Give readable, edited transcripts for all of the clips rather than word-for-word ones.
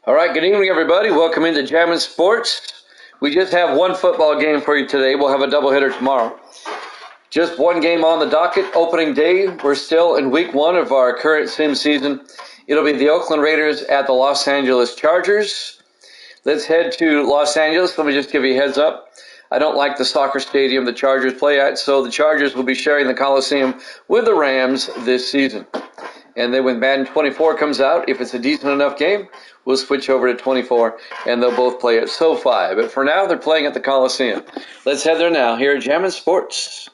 All right, good evening, everybody. Welcome into Jammin' Sports. We just have one football game for you today. We'll have a doubleheader tomorrow. Just one game on the docket, opening day. We're still in week one of our current sim season. It'll be the Oakland Raiders at the Los Angeles Chargers. Let's head to Los Angeles. Let me just give you a heads up. I don't like the soccer stadium the Chargers play at, so the Chargers will be sharing the Coliseum with the Rams this season. And then when Madden 24 comes out, if it's a decent enough game, we'll switch over to 24, and they'll both play at SoFi. But for now, they're playing at the Coliseum. Let's head there now here at Jammin' Sports.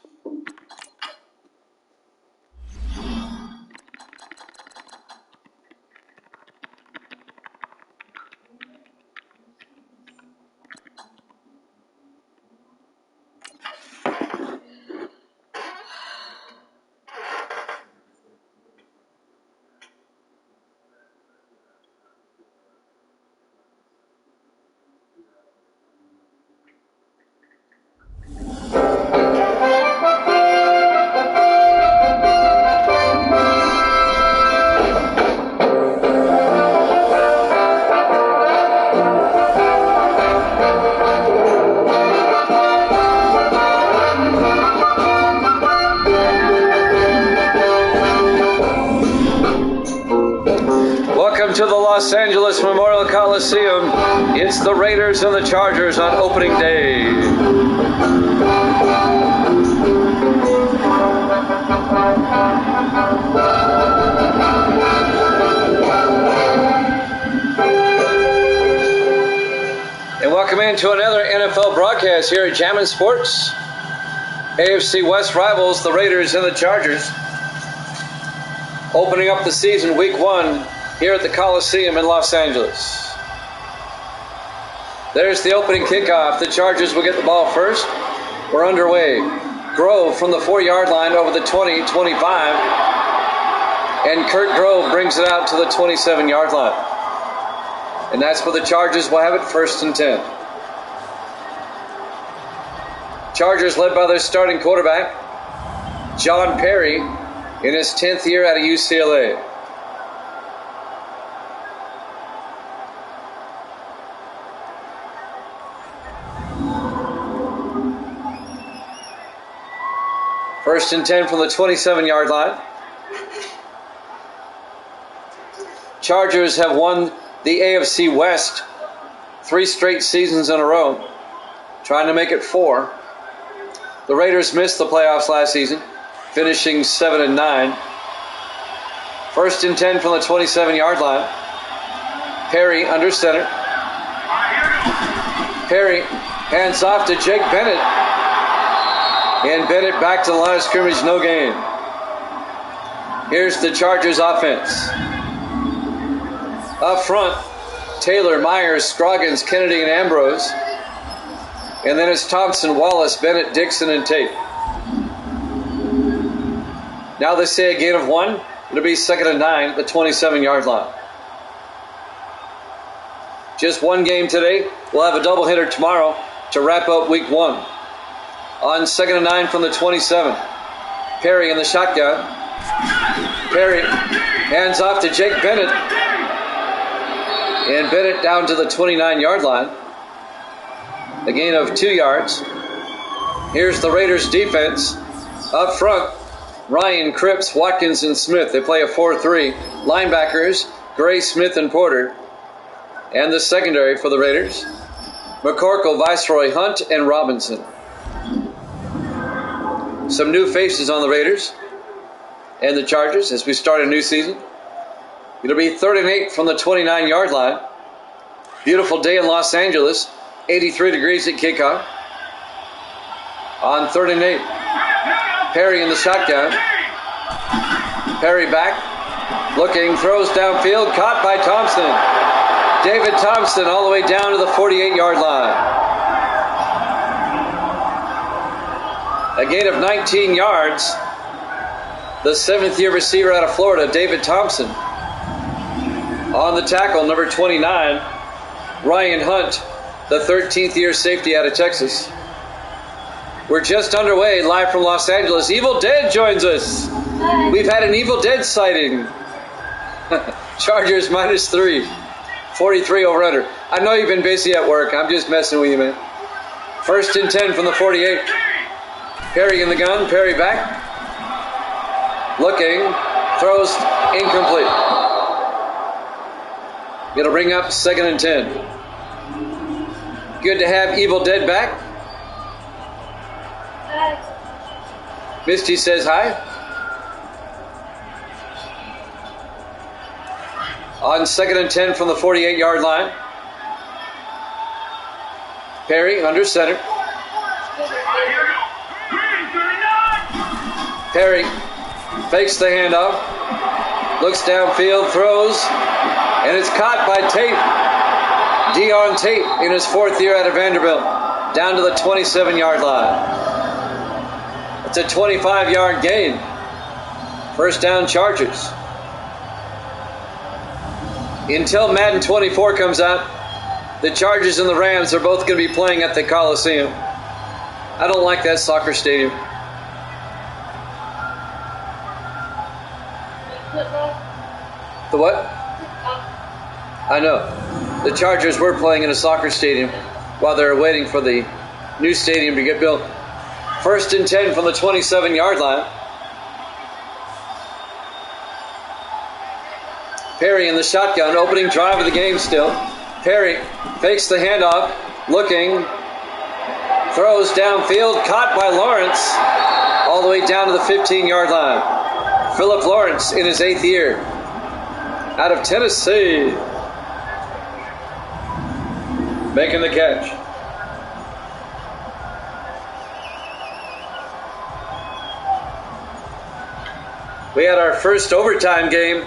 To the Los Angeles Memorial Coliseum. It's the Raiders and the Chargers on opening day. And welcome into another NFL broadcast here at Jammin' Sports. AFC West rivals, the Raiders and the Chargers. Opening up the season, week one, here at the Coliseum in Los Angeles. There's the opening kickoff. The Chargers will get the ball first. We're underway. Grove from the 4-yard line over the 20, 25. And Kurt Grove brings it out to the 27-yard line. And that's where the Chargers will have it, 1st and 10. Chargers led by their starting quarterback, John Perry, in his 10th year out of UCLA. First and 10 from the 27-yard line. Chargers have won the AFC West 3 straight seasons in a row, trying to make it 4. The Raiders missed the playoffs last season, finishing 7-9. First and 10 from the 27-yard line. Perry under center. Perry hands off to Jake Bennett. And Bennett back to the line of scrimmage, no gain. Here's the Chargers offense. Up front, Taylor, Myers, Scroggins, Kennedy, and Ambrose. And then it's Thompson, Wallace, Bennett, Dixon, and Tate. Now they say a gain of 1. It'll be 2nd and 9 at the 27-yard line. Just one game today. We'll have a doubleheader tomorrow to wrap up week 1. On 2nd and 9 from the 27. Perry in the shotgun. Perry hands off to Jake Bennett. And Bennett down to the 29-yard line. A gain of 2 yards. Here's the Raiders defense. Up front, Ryan, Cripps, Watkins, and Smith. They play a 4-3. Linebackers, Gray, Smith, and Porter. And the secondary for the Raiders, McCorkle, Viceroy, Hunt, and Robinson. Some new faces on the Raiders and the Chargers as we start a new season. It'll be 3rd and 8 from the 29-yard line. Beautiful day in Los Angeles. 83 degrees at kickoff. On 3rd and 8. Perry in the shotgun. Perry back. Looking, throws downfield. Caught by Thompson. David Thompson all the way down to the 48-yard line. A gain of 19 yards. The 7th-year receiver out of Florida, David Thompson. On the tackle, number 29, Ryan Hunt, the 13th-year safety out of Texas. We're just underway, live from Los Angeles. Evil Dead joins us. We've had an Evil Dead sighting. Chargers -3. 43 over under. I know you've been busy at work. I'm just messing with you, man. 1st and 10 from the 48. Perry in the gun. Perry back. Looking. Throws incomplete. Going to bring up 2nd and 10. Good to have Evil Dead back. Misty says hi. On 2nd and 10 from the 48-yard line. Perry under center. Perry fakes the handoff. Looks downfield, throws, and it's caught by Tate. Dion Tate in his 4th year out of Vanderbilt. Down to the 27-yard line. It's a 25-yard gain. 1st down Chargers. Until Madden 24 comes out, the Chargers and the Rams are both going to be playing at the Coliseum. I don't like that soccer stadium. The what? I know. The Chargers were playing in a soccer stadium while they're waiting for the new stadium to get built. 1st and 10 from the 27-yard line. Perry in the shotgun, opening drive of the game still. Perry fakes the handoff, looking, throws downfield, caught by Lawrence, all the way down to the 15-yard line. Philip Lawrence in his 8th year, out of Tennessee, making the catch. We had our first overtime game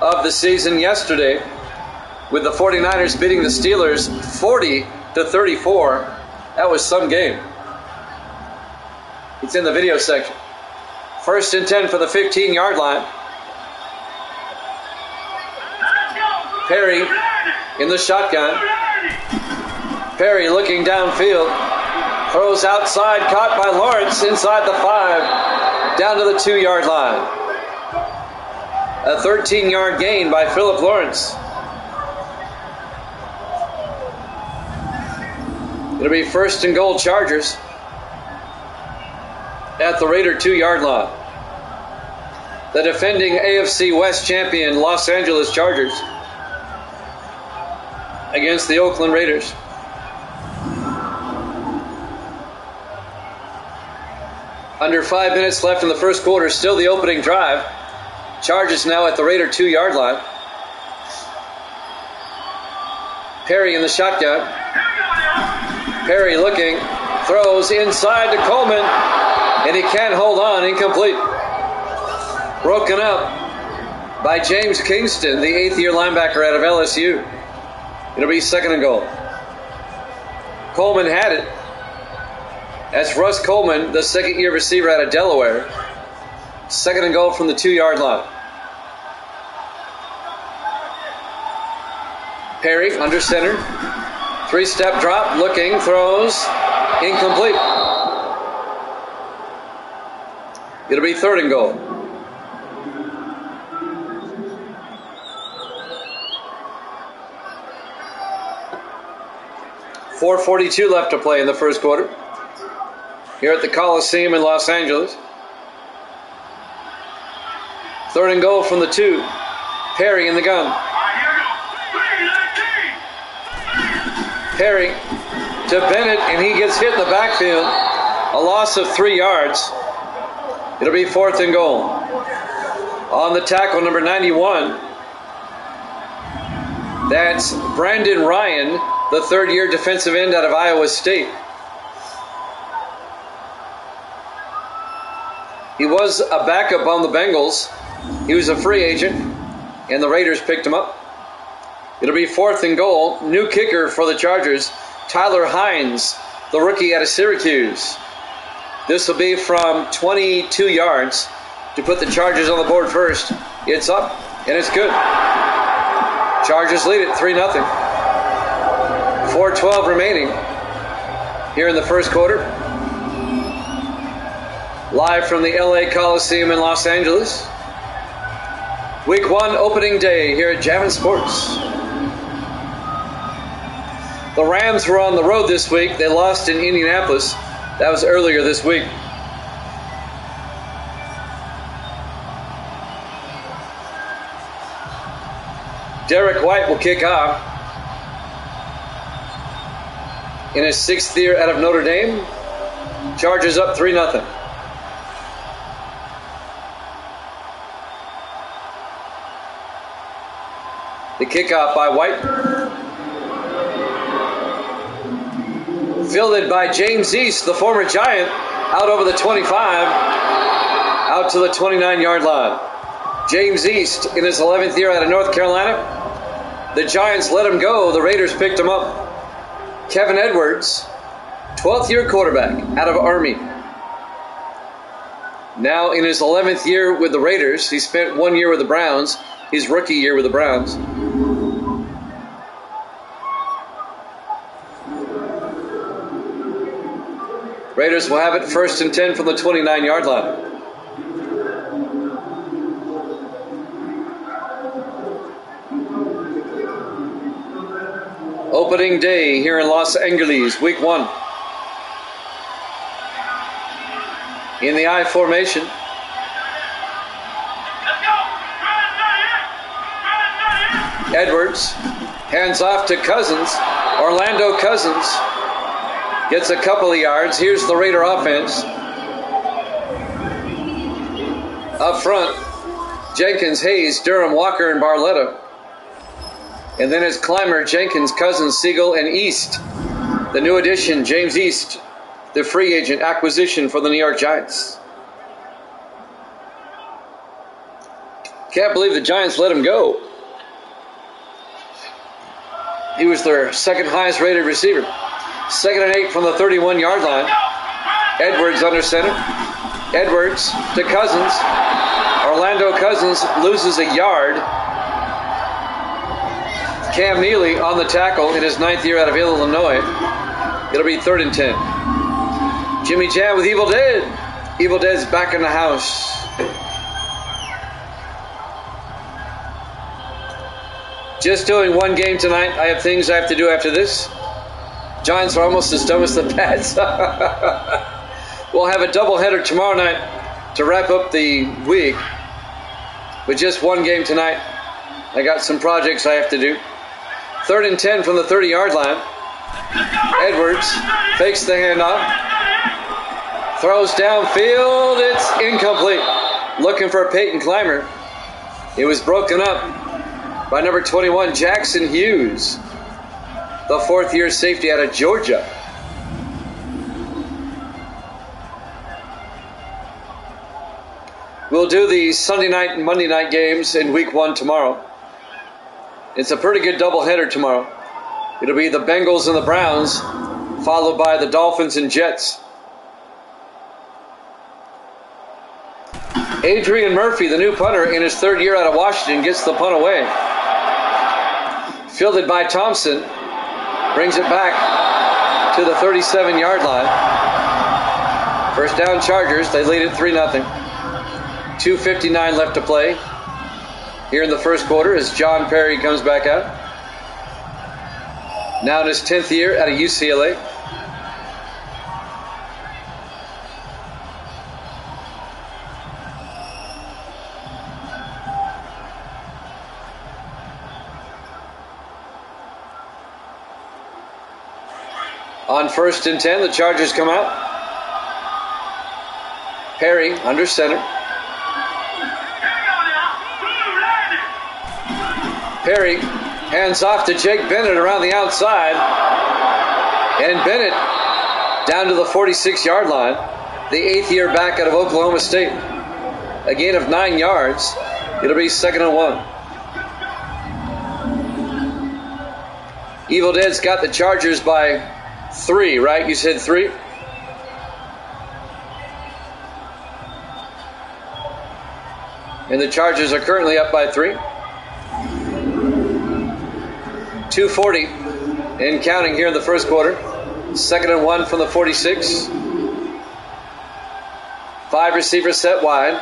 of the season yesterday with the 49ers beating the Steelers 40-34. That was some game. It's in the video section. 1st and 10 for the 15-yard line. Perry in the shotgun. Perry looking downfield. Throws outside, caught by Lawrence inside the 5, down to the 2-yard line. A 13-yard gain by Philip Lawrence. It'll be 1st and goal Chargers at the Raider 2-yard line. The defending AFC West champion Los Angeles Chargers against the Oakland Raiders. Under 5 minutes left in the first quarter, still the opening drive. Chargers now at the Raider 2-yard line. Perry in the shotgun. Perry looking, throws inside to Coleman, and he can't hold on, incomplete. Broken up by James Kingston, the 8th year linebacker out of LSU. It'll be 2nd and goal. Coleman had it. That's Russ Coleman, the 2nd year receiver out of Delaware. 2nd and goal from the 2-yard line. Perry under center. 3-step drop, looking, throws, incomplete. It'll be 3rd and goal. .442 left to play in the first quarter here at the Coliseum in Los Angeles. 3rd and goal from the 2. Perry in the gun. Perry to Bennett, and he gets hit in the backfield. A loss of 3 yards. It'll be 4th and goal. On the tackle, number 91. That's Brandon Ryan, the 3rd year defensive end out of Iowa State. He was a backup on the Bengals. He was a free agent, and the Raiders picked him up. It'll be 4th and goal. New kicker for the Chargers, Tyler Hines, the rookie out of Syracuse. This will be from 22 yards to put the Chargers on the board first. It's up, and it's good. Chargers lead it 3-0. 4:12 remaining here in the first quarter. Live from the LA Coliseum in Los Angeles. Week 1 opening day here at Jammin' Sports. The Rams were on the road this week. They lost in Indianapolis. That was earlier this week. Derek White will kick off. In his 6th year out of Notre Dame, Chargers up 3-0. The kickoff by White. Fielded by James East, the former Giant, out over the 25, out to the 29-yard line. James East in his 11th year out of North Carolina. The Giants let him go. The Raiders picked him up. Kevin Edwards, 12th year quarterback out of Army. Now in his 11th year with the Raiders. He spent 1 year with the Browns. His rookie year with the Browns. Raiders will have it 1st and 10 from the 29-yard line. Opening day here in Los Angeles, week 1. In the I formation. Edwards hands off to Cousins. Orlando Cousins gets a couple of yards. Here's the Raider offense. Up front, Jenkins, Hayes, Durham, Walker, and Barletta. And then it's Clymer, Jenkins, Cousins, Siegel, and East. The new addition, James East, the free agent acquisition for the New York Giants. Can't believe the Giants let him go. He was their 2nd highest rated receiver. 2nd and 8 from the 31-yard line. Edwards under center. Edwards to Cousins. Orlando Cousins loses a yard. Cam Neely on the tackle in his 9th year out of Illinois. It'll be 3rd and 10. Jimmy Jam with Evil Dead. Evil Dead's back in the house. Just doing one game tonight. I have things I have to do after this. Giants are almost as dumb as the Pats. We'll have a doubleheader tomorrow night to wrap up the week. With just one game tonight. I got some projects I have to do. 3rd and 10 from the 30-yard line. Edwards fakes the handoff. Throws downfield. It's incomplete. Looking for Peyton Clymer. It was broken up by number 21, Jackson Hughes, the 4th year safety out of Georgia. We'll do the Sunday night and Monday night games in week 1 tomorrow. It's a pretty good doubleheader tomorrow. It'll be the Bengals and the Browns, followed by the Dolphins and Jets. Adrian Murphy, the new punter, in his 3rd year out of Washington, gets the punt away. Fielded by Thompson, brings it back to the 37-yard line. 1st down Chargers, they lead it 3-0. 2:59 left to play here in the 1st quarter as John Perry comes back out. Now in his 10th year out of UCLA. On 1st and 10, the Chargers come out. Perry under center. Perry hands off to Jake Bennett around the outside. And Bennett down to the 46-yard line. The 8th year back out of Oklahoma State. A gain of 9 yards. It'll be 2nd and 1. Evil Dead's got the Chargers by 3, right? You said 3? And the Chargers are currently up by 3. 2:40 and counting here in the 1st quarter. 2nd and 1 from the 46. 5 receivers set wide.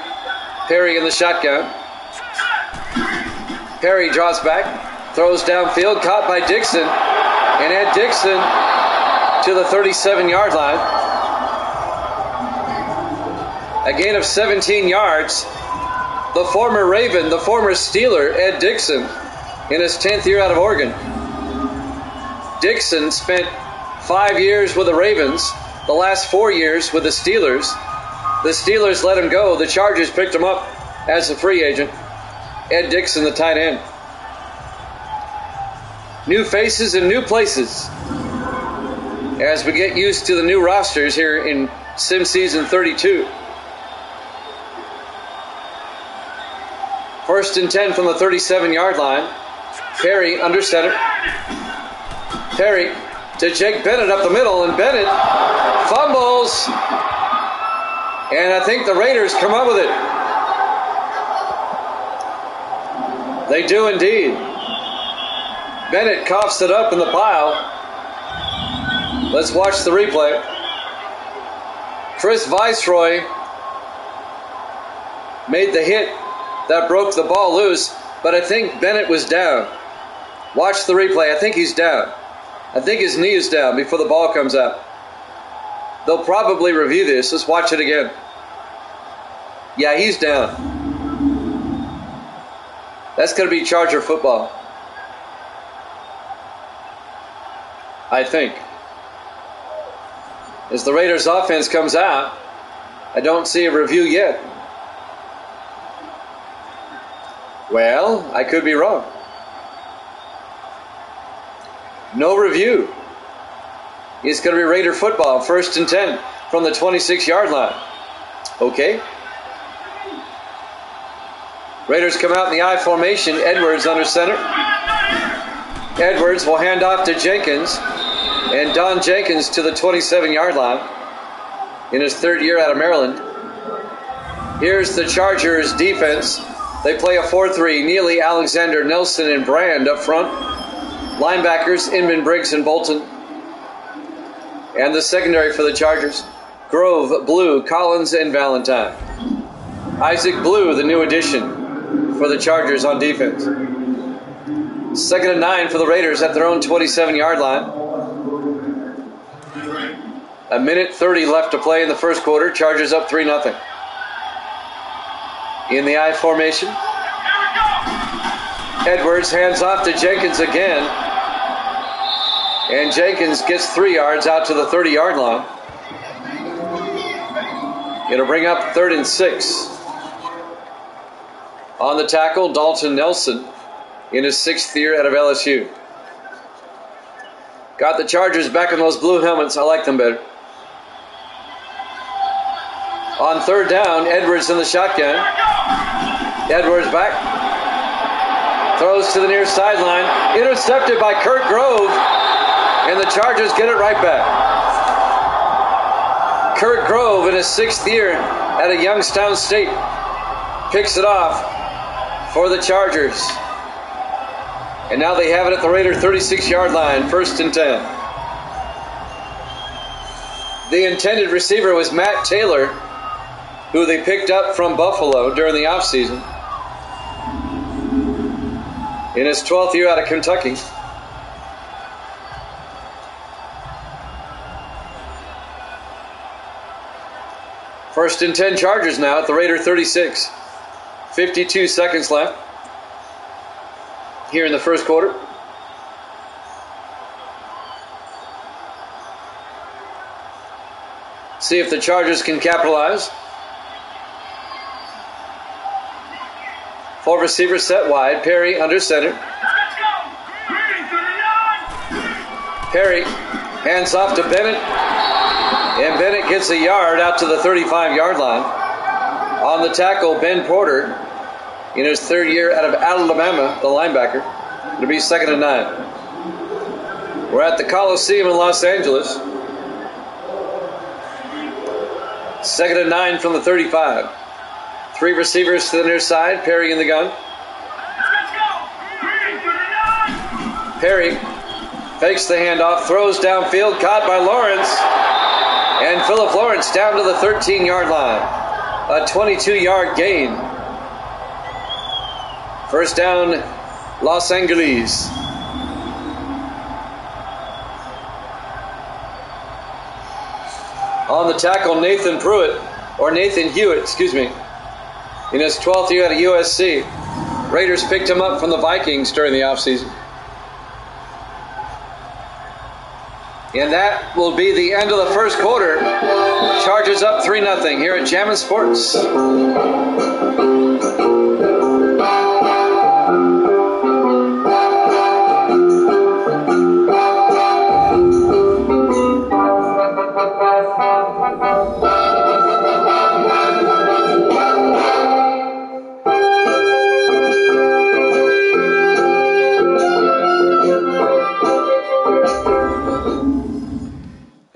Perry in the shotgun. Perry draws back. Throws downfield. Caught by Dixon. And Ed Dixon to the 37-yard line. A gain of 17 yards. The former Raven, the former Steeler, Ed Dixon, in his 10th year out of Oregon. Dixon spent 5 years with the Ravens, the last 4 years with the Steelers. The Steelers let him go. The Chargers picked him up as a free agent. Ed Dixon, the tight end. New faces in new places as we get used to the new rosters here in Sim Season 32. First and 10 from the 37-yard line. Perry under center. Perry to Jake Bennett up the middle, and Bennett fumbles. And I think the Raiders come up with it. They do indeed. Bennett coughs it up in the pile. Let's watch the replay. Chris Viceroy made the hit that broke the ball loose, but I think Bennett was down. Watch the replay. I think he's down. I think his knee is down before the ball comes out. They'll probably review this. Let's watch it again. Yeah, he's down. That's going to be Charger football, I think. As the Raiders offense comes out, I don't see a review yet. Well, I could be wrong. No review. It's going to be Raider football, first and 10 from the 26-yard line. Okay. Raiders come out in the I formation. Edwards under center. Edwards will hand off to Jenkins. And Don Jenkins to the 27-yard line in his 3rd year out of Maryland. Here's the Chargers defense. They play a 4-3. Neely, Alexander, Nelson, and Brand up front. Linebackers, Inman, Briggs, and Bolton. And the secondary for the Chargers. Grove, Blue, Collins, and Valentine. Isaac Blue, the new addition for the Chargers on defense. 2nd and 9 for the Raiders at their own 27-yard line. 1:30 left to play in the first quarter. Chargers up 3-0. In the I formation. Edwards hands off to Jenkins again. And Jenkins gets 3 yards out to the 30-yard line. It'll bring up 3rd and 6. On the tackle, Dalton Nelson in his 6th year out of LSU. Got the Chargers back in those blue helmets. I like them better. On 3rd down, Edwards in the shotgun. Edwards back. Throws to the near sideline. Intercepted by Kurt Grove. And the Chargers get it right back. Kurt Grove in his 6th year at a Youngstown State picks it off for the Chargers. And now they have it at the Raider 36-yard line, 1st and 10. The intended receiver was Matt Taylor, who they picked up from Buffalo during the offseason. In his 12th year out of Kentucky. First and 10 Chargers now at the Raider 36. 52 seconds left here in the first quarter. See if the Chargers can capitalize. 4 receivers set wide. Perry under center. Perry hands off to Bennett. And Bennett gets a yard out to the 35-yard line. On the tackle, Ben Porter in his 3rd year out of Alabama, the linebacker. It'll be 2nd and 9. We're at the Coliseum in Los Angeles. 2nd and 9 from the 35. 3 receivers to the near side. Perry in the gun. Perry fakes the handoff, throws downfield, caught by Lawrence. And Philip Lawrence down to the 13-yard line. A 22-yard gain. First down, Los Angeles. On the tackle, Nathan Hewitt, excuse me, in his 12th year at USC. Raiders picked him up from the Vikings during the offseason. And that will be the end of the first quarter. Chargers up 3-0 here at Jammin' Sports.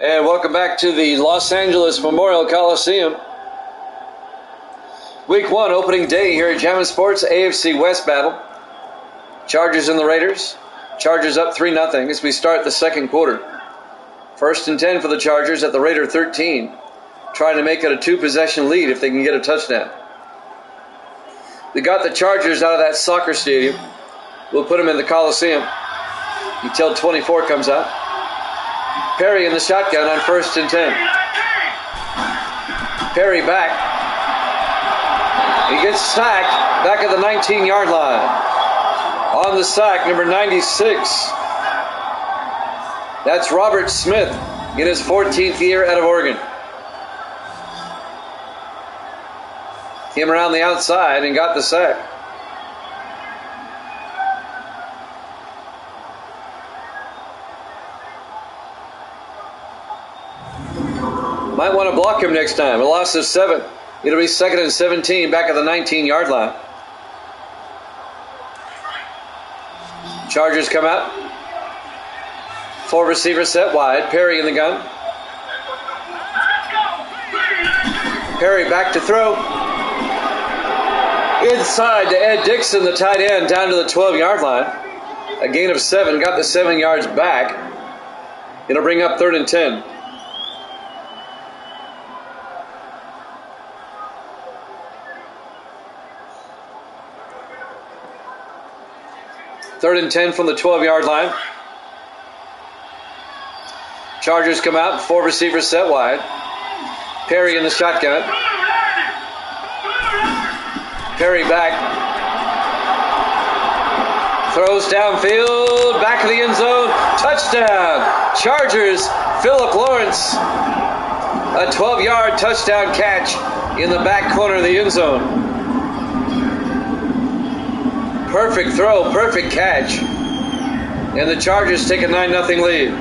And welcome back to the Los Angeles Memorial Coliseum. Week 1 opening day here at Jammin' Sports, AFC West battle. Chargers and the Raiders. Chargers up 3-0 as we start the second quarter. 1st and 10 for the Chargers at the Raider 13. Trying to make it a 2-possession lead if they can get a touchdown. We got the Chargers out of that soccer stadium. We'll put them in the Coliseum until 24 comes out. Perry in the shotgun on 1st and 10. Perry back. He gets sacked back at the 19-yard line. On the sack, number 96. That's Robert Smith in his 14th year out of Oregon. Came around the outside and got the sack. Might want to block him next time. A loss of 7. It'll be 2nd and 17 back at the 19-yard line. Chargers come out. 4 receivers set wide. Perry in the gun. Perry back to throw. Inside to Ed Dixon, the tight end, down to the 12-yard line. A gain of 7. Got the 7 yards back. It'll bring up 3rd and 10. Third and 10 from the 12-yard line. Chargers come out, 4 receivers set wide. Perry in the shotgun. Perry back. Throws downfield, back of the end zone. Touchdown. Chargers, Philip Lawrence. A 12-yard touchdown catch in the back corner of the end zone. Perfect throw, perfect catch. And the Chargers take a 9-0 lead.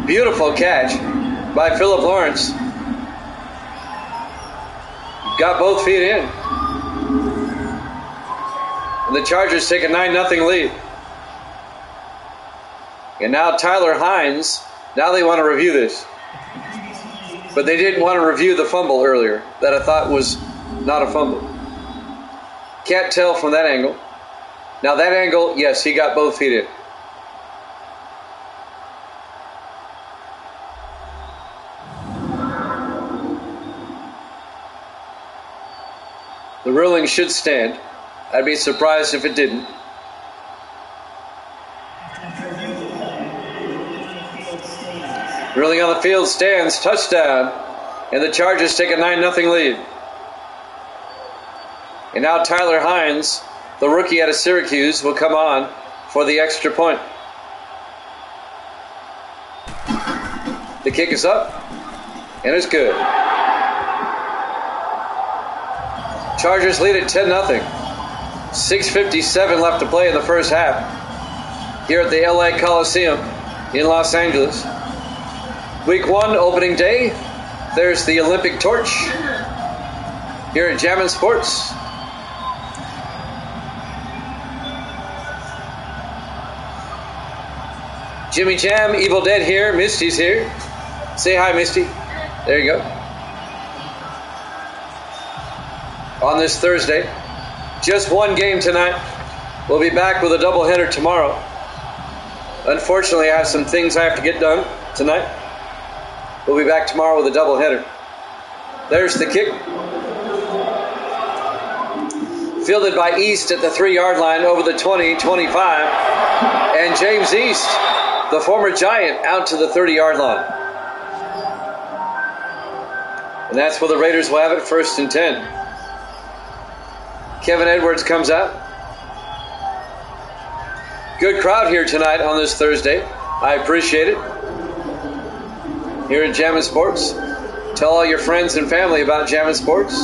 Beautiful catch by Philip Lawrence. Got both feet in. And the Chargers take a 9-0 lead. And now Tyler Hines, now they want to review this. But they didn't want to review the fumble earlier that I thought was not a fumble. Can't tell from that angle. Now that angle, yes, he got both feet in. The ruling should stand. I'd be surprised if it didn't. Ruling on the field stands, touchdown, and the Chargers take a 9-0 lead. And now Tyler Hines, the rookie out of Syracuse, will come on for the extra point. The kick is up, and it's good. Chargers lead at 10-0. 6:57 left to play in the first half here at the LA Coliseum in Los Angeles. Week 1, opening day. There's the Olympic torch here at Jammin' Sports. Jimmy Jam, Evil Dead here. Misty's here. Say hi, Misty. There you go. On this Thursday. Just one game tonight. We'll be back with a doubleheader tomorrow. Unfortunately, I have some things I have to get done tonight. We'll be back tomorrow with a doubleheader. There's the kick. Fielded by East at the 3-yard line over the 20-25. And James East, the former Giant, out to the 30-yard line. And that's where the Raiders will have it, 1st and 10. Kevin Edwards comes out. Good crowd here tonight on this Thursday. I appreciate it. Here at Jammin' Sports. Tell all your friends and family about Jammin' Sports.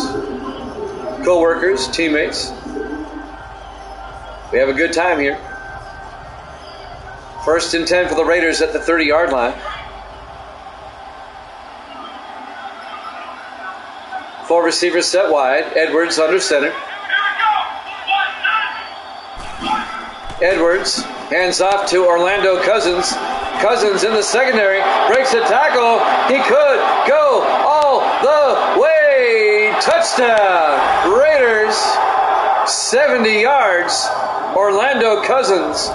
Co-workers, teammates. We have a good time here. 1st and 10 for the Raiders at the 30-yard line. 4 receivers set wide. Edwards under center. Edwards hands off to Orlando Cousins. Cousins in the secondary. Breaks a tackle. He could go all the way. Touchdown. Raiders. 70 yards. Orlando Cousins.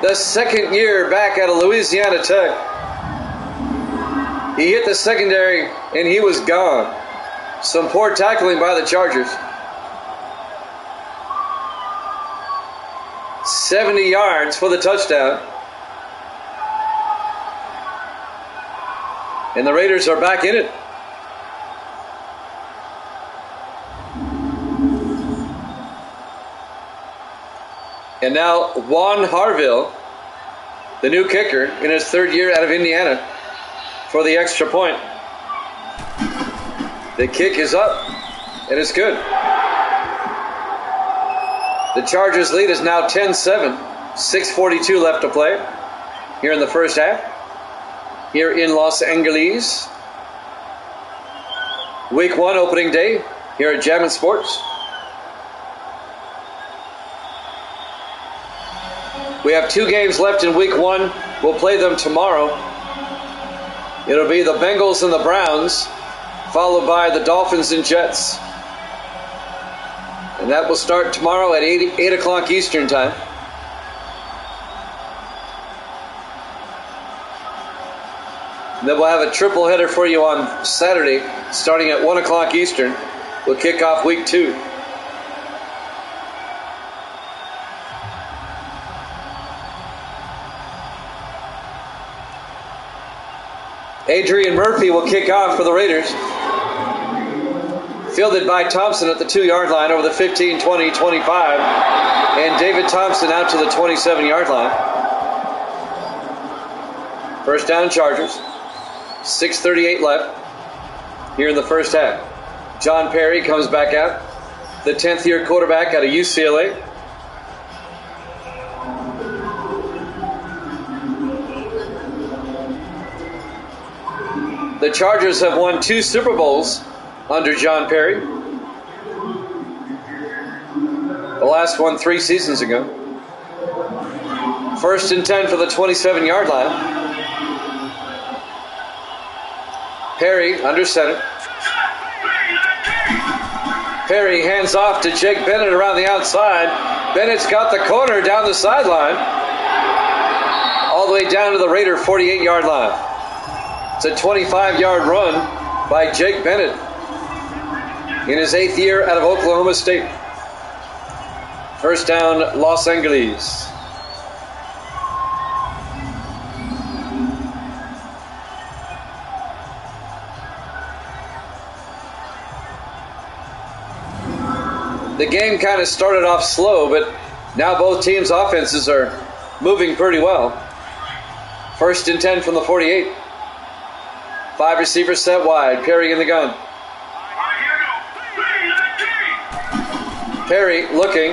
The second year back out of Louisiana Tech. He hit the secondary and he was gone. Some poor tackling by the Chargers. 70 yards for the touchdown. And the Raiders are back in it. And now Juan Harville, the new kicker in his 3rd year out of Indiana, for the extra point. The kick is up, and it's good. The Chargers' lead is now 10-7. 6:42 left to play here in the first half. Here in Los Angeles. Week 1 opening day here at Jammin' Sports. We have 2 games left in Week 1. We'll play them tomorrow. It'll be the Bengals and the Browns, followed by the Dolphins and Jets. And that will start tomorrow at 8 o'clock Eastern time. And then we'll have a triple header for you on Saturday, starting at 1 o'clock Eastern. We'll kick off Week 2. Adrian Murphy will kick off for the Raiders. Fielded by Thompson at the 2-yard line over the 15, 20, 25. And David Thompson out to the 27-yard line. First down Chargers. 6:38 left here in the first half. John Perry comes back out. The 10th-year quarterback out of UCLA. The Chargers have won 2 Super Bowls under John Perry. The last one 3 seasons ago. 1st and 10 for the 27-yard line. Perry under center. Perry hands off to Jake Bennett around the outside. Bennett's got the corner down the sideline. All the way down to the Raider 48-yard line. It's a 25-yard run by Jake Bennett in his 8th year out of Oklahoma State. First down, Los Angeles. The game kind of started off slow, but now both teams' offenses are moving pretty well. 1st and 10 from the 48. 5 receivers set wide. Perry in the gun. Perry looking.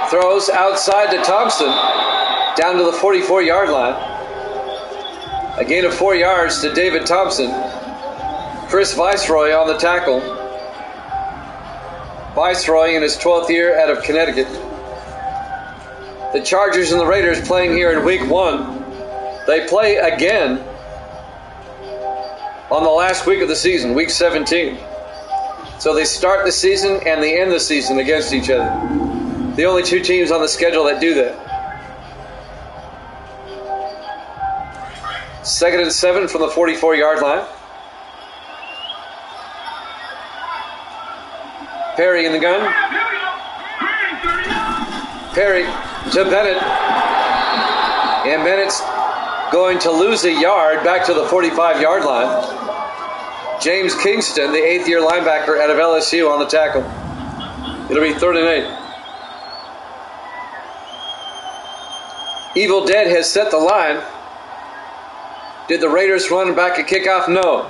Throws outside to Thompson. Down to the 44-yard line. A gain of 4 yards to David Thompson. Chris Viceroy on the tackle. Viceroy in his 12th year out of Connecticut. The Chargers and the Raiders playing here in Week 1. They play again on the last week of the season, Week 17. So they start the season and they end the season against each other. The only 2 teams on the schedule that do that. 2nd and 7 from the 44-yard line. Perry in the gun. Perry to Bennett. And Bennett's going to lose a yard back to the 45-yard line. James Kingston, the 8th-year linebacker out of LSU, on the tackle. It'll be 3rd and 8. Evil Dead has set the line. Did the Raiders run back a kickoff? No.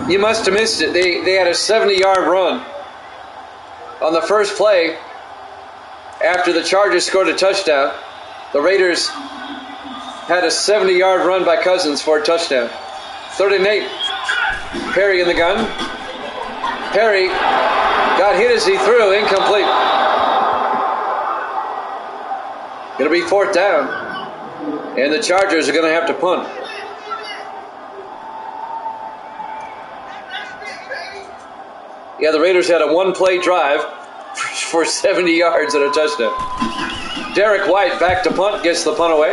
You must have missed it. They had a 70-yard run on the first play after the Chargers scored a touchdown. The Raiders had a 70-yard run by Cousins for a touchdown. 3rd and 8. Perry in the gun. Perry got hit as he threw. Incomplete. It'll be 4th down. And the Chargers are going to have to punt. Yeah, the Raiders had a one-play drive for 70 yards and a touchdown. Derek White back to punt, gets the punt away.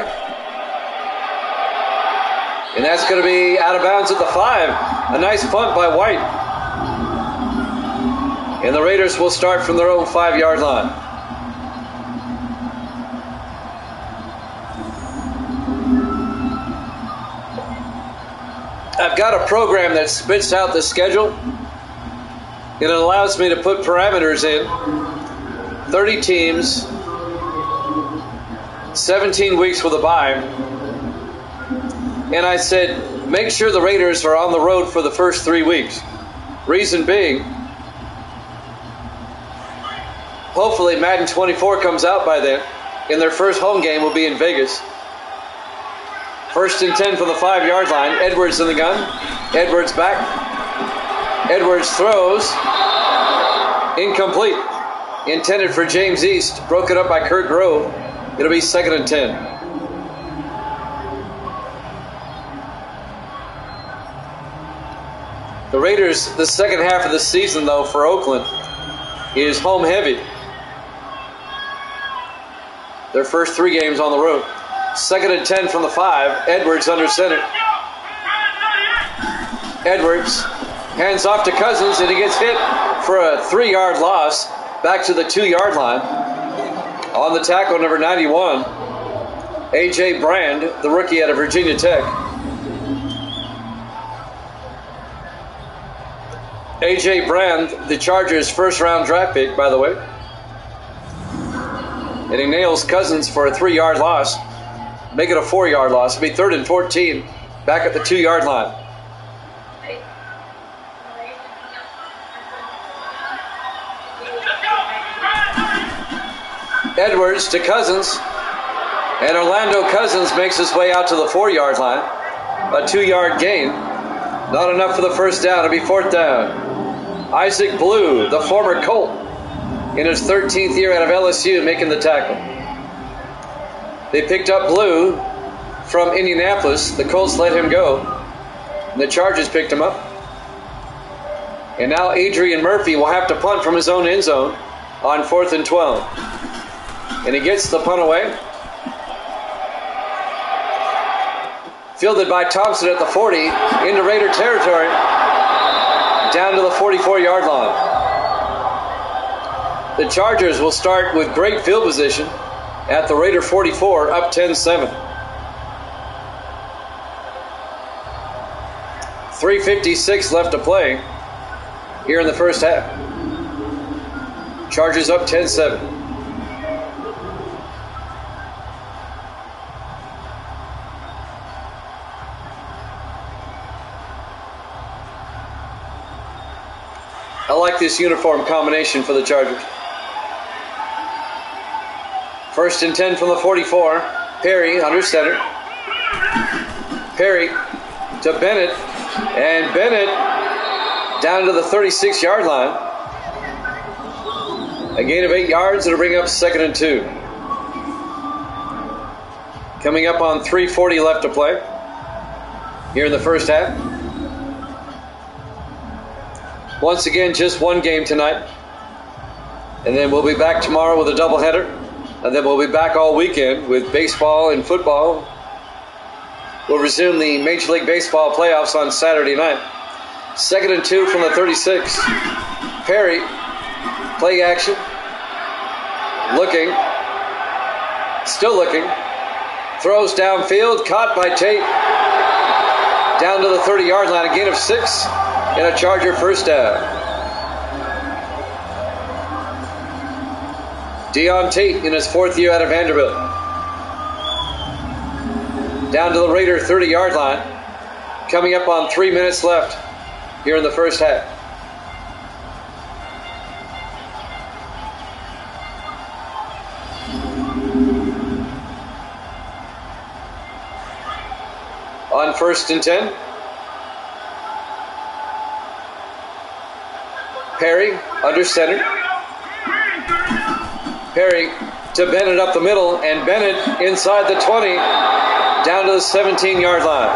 And that's going to be out of bounds at the 5. A nice punt by White. And the Raiders will start from their own 5-yard line. I've got a program that spits out the schedule. And it allows me to put parameters in. 30 teams, 17 weeks with a bye. And I said, make sure the Raiders are on the road for the first 3 weeks. Reason being, hopefully Madden 24 comes out by then, and their first home game will be in Vegas. 1st and 10 from the 5-yard line. Edwards in the gun. Edwards back. Edwards throws. Incomplete. Intended for James East. Broken up by Kurt Grove. It'll be 2nd and 10. The Raiders, the second half of the season, though, for Oakland, is home heavy. Their first 3 games on the road. 2nd and 10 from the 5. Edwards under center. Edwards hands off to Cousins, and he gets hit for a 3-yard loss. Back to the 2-yard line. On the tackle, number 91, A.J. Brand, the rookie out of Virginia Tech. A.J. Brand, the Chargers' first-round draft pick, by the way. And he nails Cousins for a 3-yard loss. Make it a 4-yard loss. It'll be 3rd and 14, back at the 2-yard line. Edwards to Cousins. And Orlando Cousins makes his way out to the 4-yard line. A 2-yard gain. Not enough for the first down. It'll be 4th down. Isaac Blue, the former Colt, in his 13th year out of LSU, making the tackle. They picked up Blue from Indianapolis. The Colts let him go. And the Chargers picked him up. And now Adrian Murphy will have to punt from his own end zone on 4th and 12. And he gets the punt away. Fielded by Thompson at the 40, into Raider territory, down to the 44-yard line. The Chargers will start with great field position at the Raider 44, up 10-7. 3:56 left to play here in the first half. Chargers up 10-7. I like this uniform combination for the Chargers. 1st and 10 from the 44. Perry under center. Perry to Bennett. And Bennett down to the 36-yard line. A gain of 8 yards. It'll bring up 2nd and 2. Coming up on 3:40 left to play here in the first half. Once again, just one game tonight. And then we'll be back tomorrow with a doubleheader. And then we'll be back all weekend with baseball and football. We'll resume the Major League Baseball playoffs on Saturday night. 2nd and 2 from the 36. Perry, play action. Looking. Still looking. Throws downfield, caught by Tate. Down to the 30-yard line, a gain of 6. and a Charger first down. Deon Tate in his 4th year out of Vanderbilt. Down to the Raider 30-yard line. Coming up on 3 minutes left here in the first half. On 1st and 10. Perry under center. Perry to Bennett up the middle, and Bennett inside the 20 down to the 17-yard line.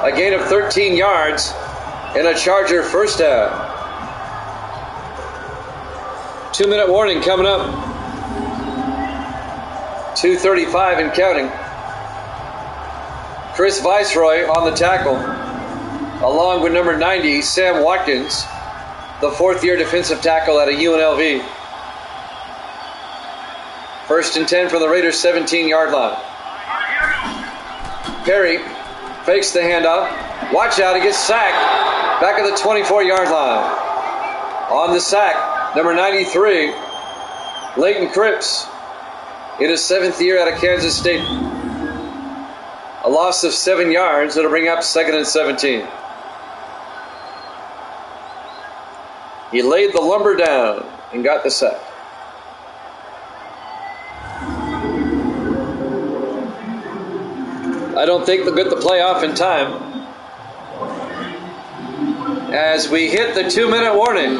A gain of 13 yards and a Charger first down. 2-minute warning coming up. 2:35 and counting. Chris Viceroy on the tackle, along with number 90, Sam Watkins, the 4th-year defensive tackle out of UNLV. 1st and 10 from the Raiders' 17-yard line. Perry fakes the handoff. Watch out, he gets sacked. Back at the 24-yard line. On the sack, number 93, Leighton Cripps, in his 7th year out of Kansas State. A loss of 7 yards. It'll bring up 2nd and 17. He laid the lumber down and got the sack. I don't think they'll get the play off in time. As we hit the 2-minute warning.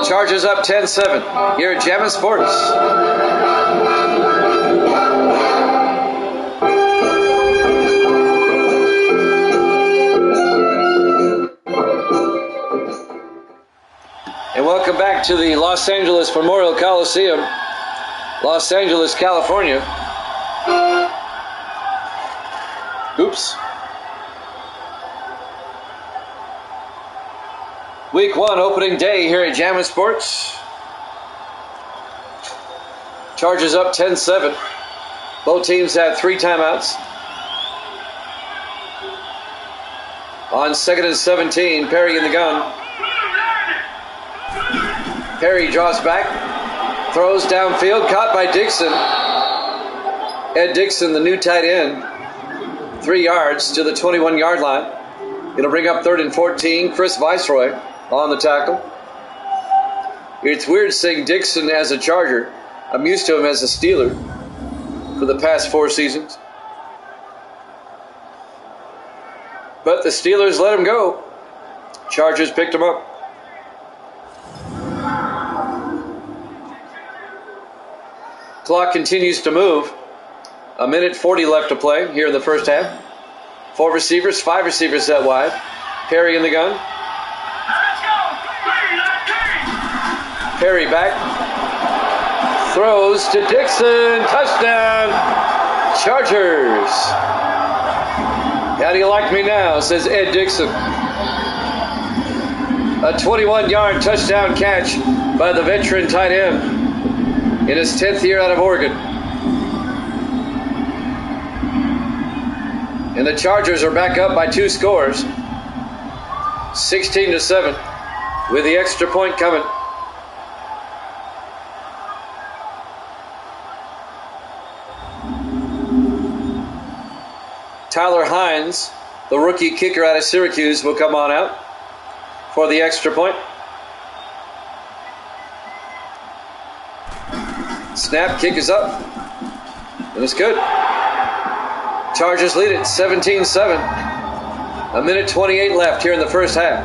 Chargers up 10-7 here at Jammin' Sports. And welcome back to the Los Angeles Memorial Coliseum, Los Angeles, California. Oops. Week 1 opening day here at Jammin' Sports. Chargers up 10-7. Both teams have 3 timeouts. On 2nd and 17, Perry in the gun. Perry draws back, throws downfield, caught by Dixon. Ed Dixon, the new tight end, 3 yards to the 21-yard line. It'll bring up 3rd and 14. Chris Viceroy on the tackle. It's weird seeing Dixon as a Charger. I'm used to him as a Steeler for the past 4 seasons. But the Steelers let him go. Chargers picked him up. Clock continues to move. 1:40 left to play here in the first half. 4 receivers, 5 receivers set wide. Perry in the gun. Perry back. Throws to Dixon. Touchdown. Chargers. How do you like me now? Says Ed Dixon. A 21-yard touchdown catch by the veteran tight end in his 10th year out of Oregon. And the Chargers are back up by 2 scores. 16-7 with the extra point coming. Tyler Hines, the rookie kicker out of Syracuse, will come on out for the extra point. Snap, kick is up, and it's good. Chargers lead it 17-7. 1:28 left here in the first half.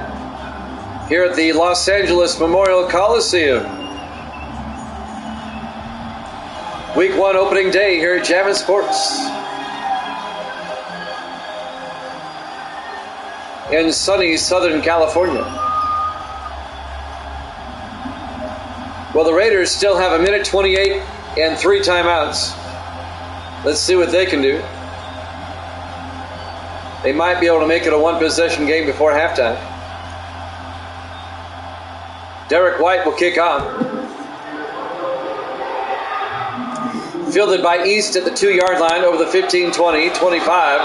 Here at the Los Angeles Memorial Coliseum. Week 1 opening day here at Jammin' Sports. In sunny Southern California. Well, the Raiders still have 1:28 and 3 timeouts. Let's see what they can do. They might be able to make it a 1-possession game before halftime. Derek White will kick off. Fielded by East at the 2-yard line over the 15, 20, 25.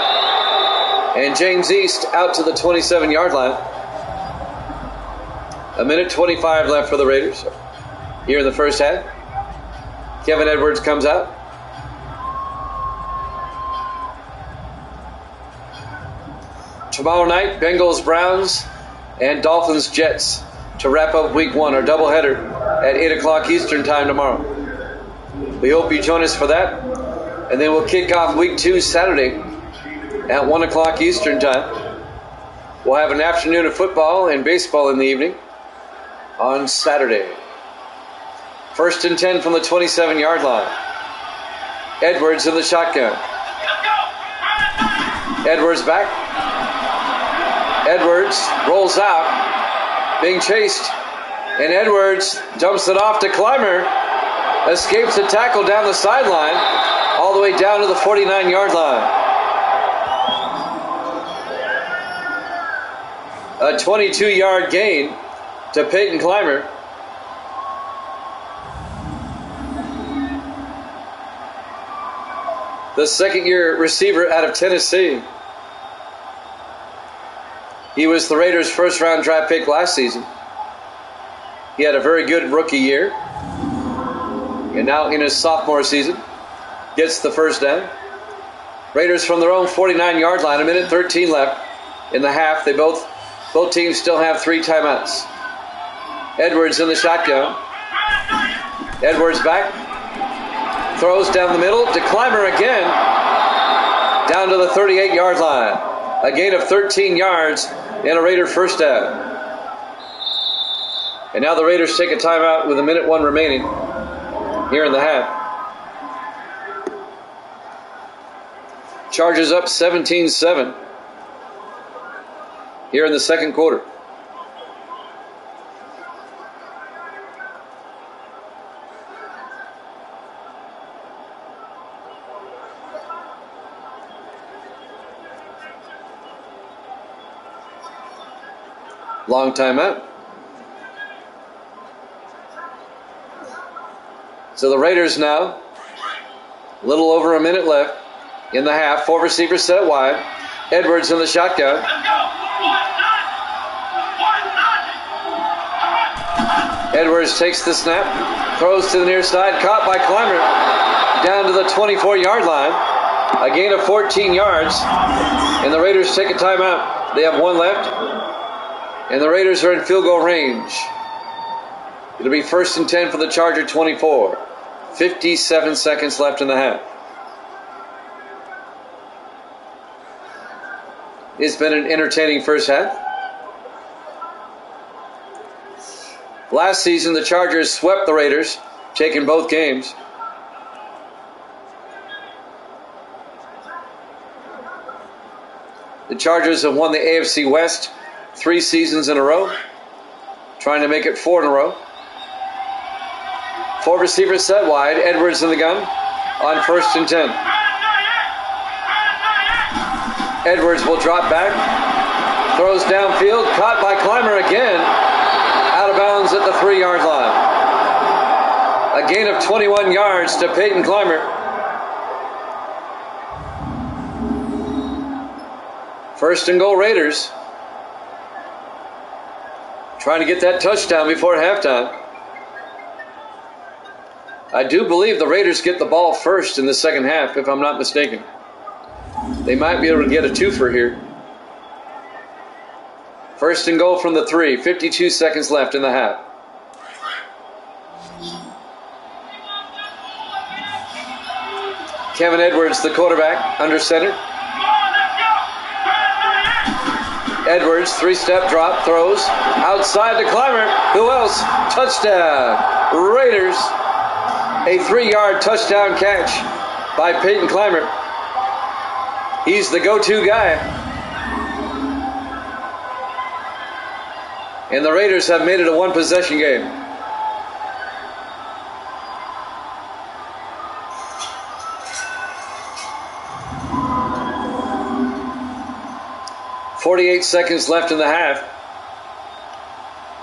And James East out to the 27-yard line. A minute 25 left for the Raiders here in the first half. Kevin Edwards comes out. Tomorrow night, Bengals, Browns, and Dolphins, Jets to wrap up week 1, our doubleheader at 8 o'clock Eastern time tomorrow. We hope you join us for that. And then we'll kick off week 2 Saturday at 1 o'clock Eastern time. We'll have an afternoon of football and baseball in the evening on Saturday. 1st and 10 from the 27-yard line. Edwards in the shotgun. Edwards back. Edwards rolls out, being chased, and Edwards dumps it off to Clymer. Escapes a tackle down the sideline, all the way down to the 49-yard line. A 22-yard gain to Peyton Clymer. The second-year receiver out of Tennessee. He was the Raiders' first-round draft pick last season. He had a very good rookie year. And now in his sophomore season, gets the first down. Raiders from their own 49-yard line, a minute 13 left in the half. Both teams still have 3 timeouts. Edwards in the shotgun. Edwards back. Throws down the middle to Clymer again. Down to the 38-yard line. A gain of 13 yards and a Raider first down. And now the Raiders take a timeout with a minute 1 remaining here in the half. Chargers up 17-7 here in the second quarter. Long timeout. So the Raiders now, a little over a minute left in the half. 4 receivers set wide. Edwards in the shotgun. Edwards takes the snap, throws to the near side, caught by Clymer, down to the 24-yard line. A gain of 14 yards, and the Raiders take a timeout. They have 1 left, and the Raiders are in field goal range. It'll be 1st and 10 for the Charger 24. 57 seconds left in the half. It's been an entertaining first half. Last season, the Chargers swept the Raiders, taking both games. The Chargers have won the AFC West 3 seasons in a row, trying to make it 4 in a row. 4 receivers set wide. Edwards in the gun on 1st and 10. Edwards will drop back, throws downfield, caught by Clymer again, out of bounds at the 3-yard line. A gain of 21 yards to Peyton Clymer. First and goal Raiders. Trying to get that touchdown before halftime. I do believe the Raiders get the ball first in the second half, if I'm not mistaken. They might be able to get a twofer here. First and goal from the 3. 52 seconds left in the half. Kevin Edwards, the quarterback, under center. Edwards, 3-step drop, throws outside to Clymer. Who else? Touchdown. Raiders. A 3-yard touchdown catch by Peyton Clymer. He's the go-to guy. And the Raiders have made it a 1-possession game. .48 seconds left in the half.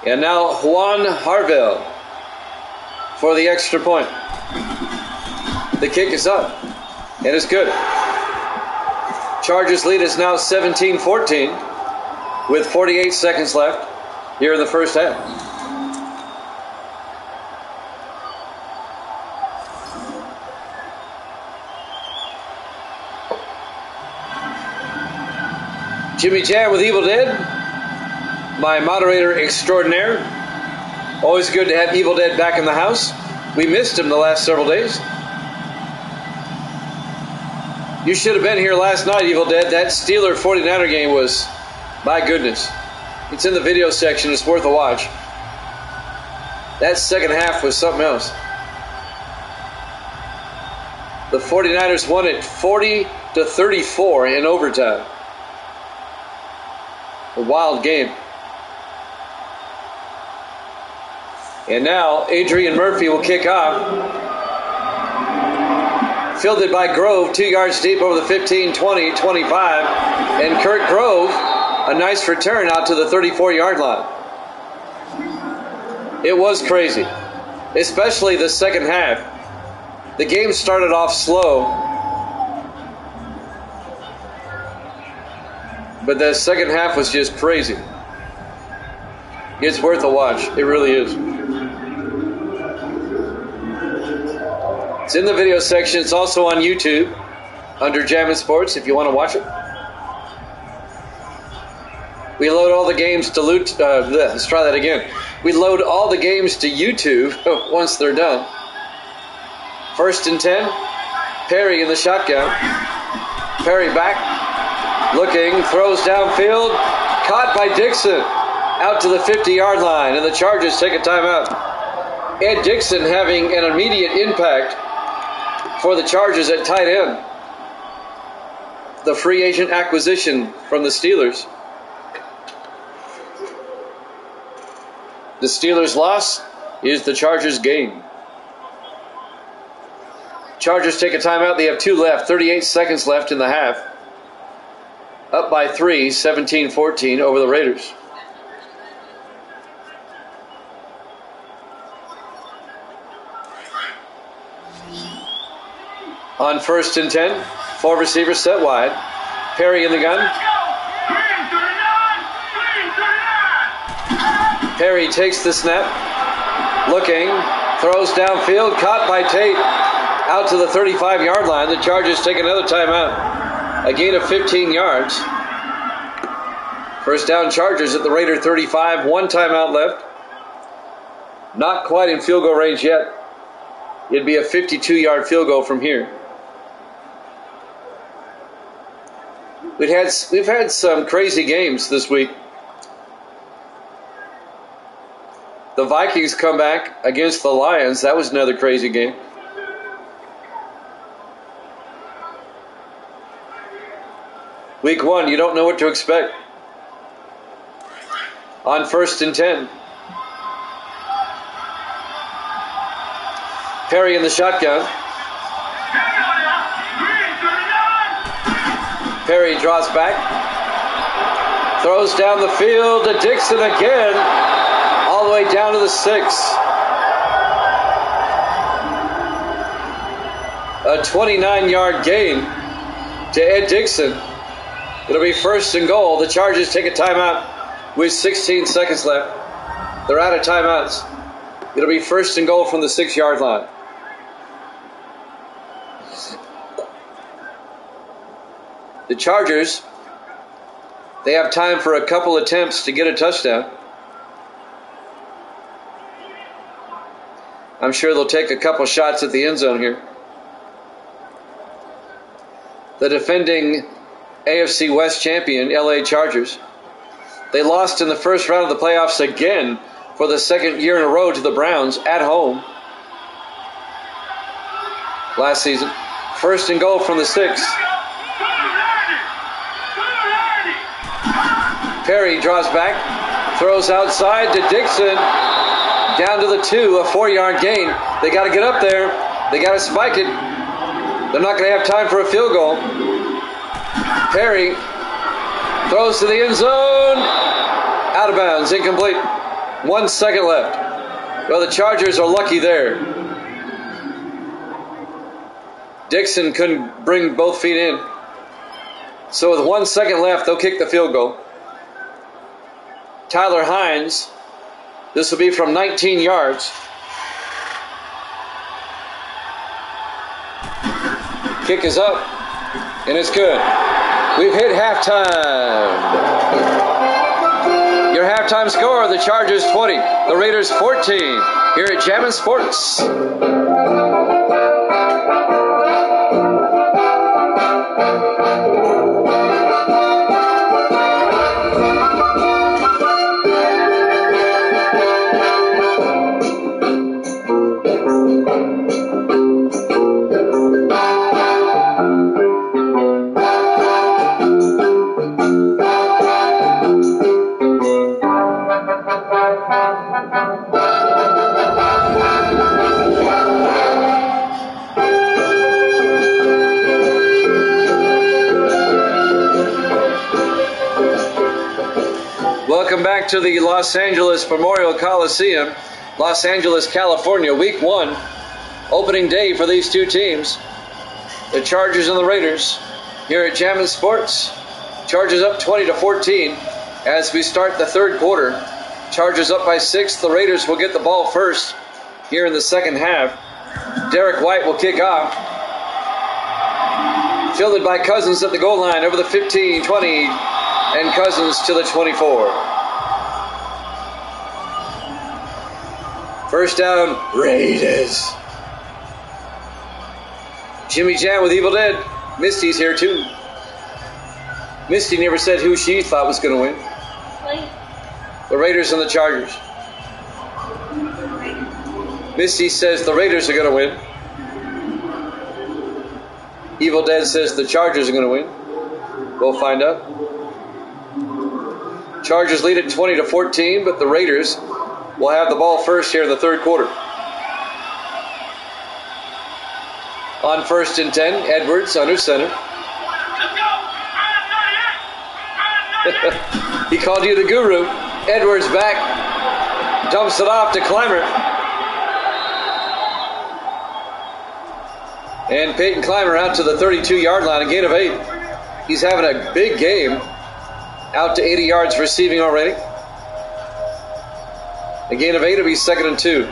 And now Juan Harville for the extra point. The kick is up, and it's good. Chargers lead is now 17-14 with 48 seconds left. here in the first half. Jimmy Jam with Evil Dead, my moderator extraordinaire. Always good to have Evil Dead back in the house. We missed him the last several days. You should have been here last night, Evil Dead. That Steeler 49er game was, my goodness. It's in the video section. It's worth a watch. That second half was something else. The 49ers won it 40-34 in overtime. A wild game. And now Adrian Murphy will kick off. Fielded by Grove, 2 yards deep over the 15, 20, 25. And Kurt Grove, a nice return out to the 34-yard line. It was crazy, especially the second half. The game started off slow, but the second half was just crazy. It's worth a watch. It really is. It's in the video section. It's also on YouTube under Jammin' Sports if you want to watch it. We load all the games to let's try that again. We load all the games to YouTube once they're done. 1st and 10. Perry in the shotgun. Perry back. Looking. Throws downfield. Caught by Dixon. Out to the 50-yard line. And the Chargers take a timeout. Ed Dixon having an immediate impact for the Chargers at tight end. The free agent acquisition from the Steelers. The Steelers' loss is the Chargers' gain. Chargers take a timeout. They have 2 left. 38 seconds left in the half. Up by 3, 17-14 over the Raiders. On 1st and 10, 4 receivers set wide. Perry in the gun. Perry takes the snap. Looking. Throws downfield. Caught by Tate. Out to the 35-yard line. The Chargers take another timeout. A gain of 15 yards. First down Chargers at the Raider 35. 1 timeout left. Not quite in field goal range yet. It'd be a 52-yard field goal from here. We've had some crazy games this week. The Vikings come back against the Lions. That was another crazy game. Week 1, you don't know what to expect. On 1st and 10. Perry in the shotgun. Perry draws back. Throws down the field to Dixon again. All the way down to the 6. A 29-yard gain to Ed Dixon. It'll be 1st and goal. The Chargers take a timeout with 16 seconds left. They're out of timeouts. It'll be 1st and goal from the 6-yard line. The Chargers, they have time for a couple attempts to get a touchdown. I'm sure they'll take a couple shots at the end zone here. The defending AFC West champion, LA Chargers. They lost in the first round of the playoffs again for the 2nd year in a row to the Browns at home last season. 1st and goal from the 6. Perry draws back, throws outside to Dixon, down to the 2, a 4-yard gain. They got to get up there. They got to spike it. They're not going to have time for a field goal. Perry throws to the end zone, out of bounds, incomplete. 1 second left. Well, the Chargers are lucky there. Dixon couldn't bring both feet in. So with 1 second left, they'll kick the field goal. Tyler Hines. This will be from 19 yards. Kick is up, and it's good. We've hit halftime. Your halftime score, the Chargers 20, the Raiders 14, here at Jammin' Sports. Welcome back to the Los Angeles Memorial Coliseum, Los Angeles, California, Week 1, opening day for these two teams, the Chargers and the Raiders, here at Jammin' Sports. Chargers up 20-14 as we start the third quarter. Chargers up by 6. The Raiders will get the ball first here in the second half. Derek White will kick off. Fielded by Cousins at the goal line over the 15, 20, and Cousins to the 24. First down, Raiders. Jimmy Jam with Evil Dead. Misty's here too. Misty never said who she thought was going to win. The Raiders and the Chargers. Misty says the Raiders are going to win. Evil Dead says the Chargers are going to win. We'll find out. Chargers lead at 20-14, but the Raiders will have the ball first here in the third quarter. On 1st and 10, Edwards under center. He called you the guru. Edwards back. Dumps it off to Clymer. And Peyton Clymer out to the 32-yard line, a gain of 8. He's having a big game. Out to 80 yards receiving already. A gain of 8 will be 2nd and 2.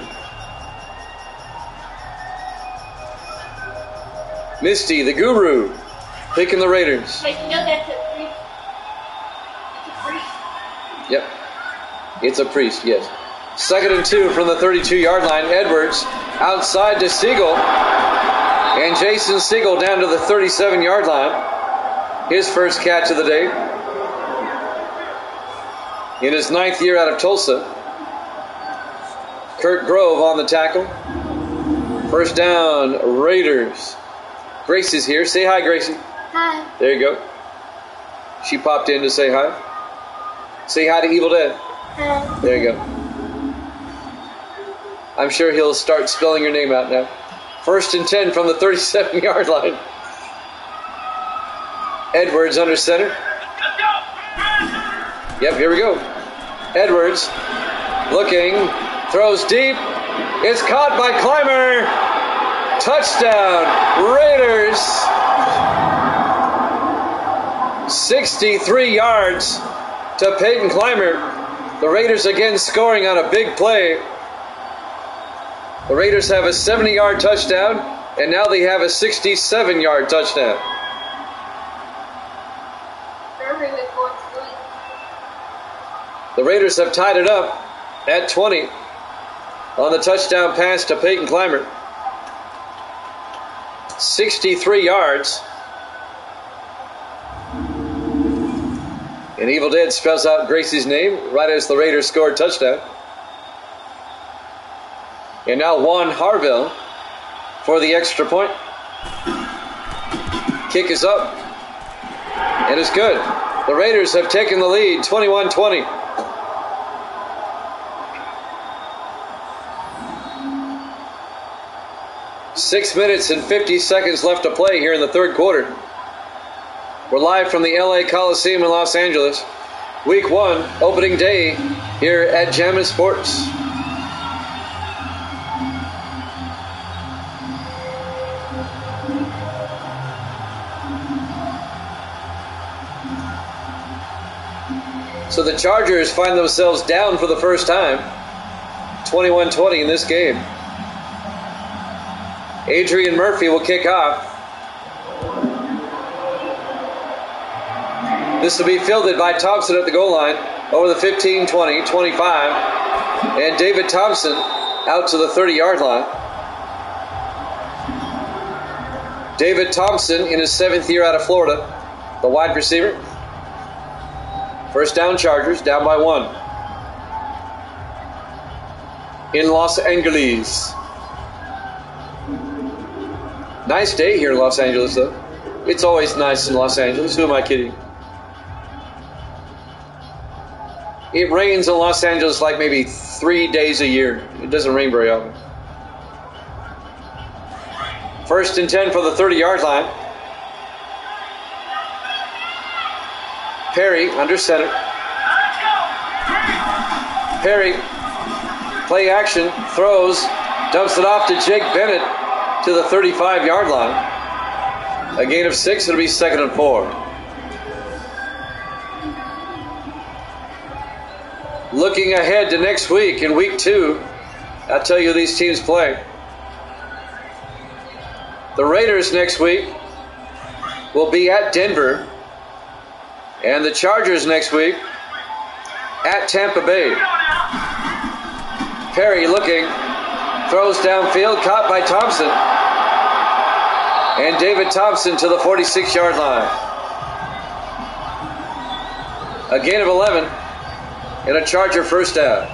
Misty, the guru, picking the Raiders. Wait, you know that's a priest? Yep. It's a priest, yes. 2nd and 2 from the 32-yard line. Edwards outside to Siegel. And Jason Siegel down to the 37-yard line. His first catch of the day. In his 9th year out of Tulsa. Kurt Grove on the tackle. First down, Raiders. Gracie's here. Say hi, Gracie. Hi. There you go. She popped in to say hi. Say hi to Evil Dead. Hi. There you go. I'm sure he'll start spelling your name out now. 1st and 10 from the 37-yard line. Edwards under center. Yep, here we go. Edwards looking, throws deep. It's caught by Clymer. Touchdown, Raiders. 63 yards to Peyton Clymer. The Raiders again scoring on a big play. The Raiders have a 70-yard touchdown, and now they have a 67-yard touchdown. The Raiders have tied it up at 20 on the touchdown pass to Peyton Clymer. 63 yards. And Evil Dead spells out Gracie's name right as the Raiders scored touchdown. And now Juan Harville for the extra point. Kick is up. And it's good. The Raiders have taken the lead, 21-20. Six minutes and 50 seconds left to play here in the third quarter. We're live from the LA Coliseum in Los Angeles. Week 1, opening day here at Jammin' Sports. So the Chargers find themselves down for the first time, 21-20 in this game. Adrian Murphy will kick off. This will be fielded by Thompson at the goal line over the 15, 20, 25, and David Thompson out to the 30-yard line. David Thompson in his 7th year out of Florida, the wide receiver. First down, Chargers, down by 1. In Los Angeles. Nice day here in Los Angeles, though. It's always nice in Los Angeles. Who am I kidding? It rains in Los Angeles like maybe 3 days a year. It doesn't rain very often. First and 10 for the 30-yard line. Perry under center. Perry, play action, throws, dumps it off to Jake Bennett to the 35-yard line. A gain of 6, it'll be 2nd and 4. Looking ahead to next week, in week 2, I'll tell you who these teams play. The Raiders next week will be at Denver, and the Chargers next week at Tampa Bay. Perry looking, throws downfield, caught by Thompson, and David Thompson to the 46-yard line. A gain of 11 and a Charger first down.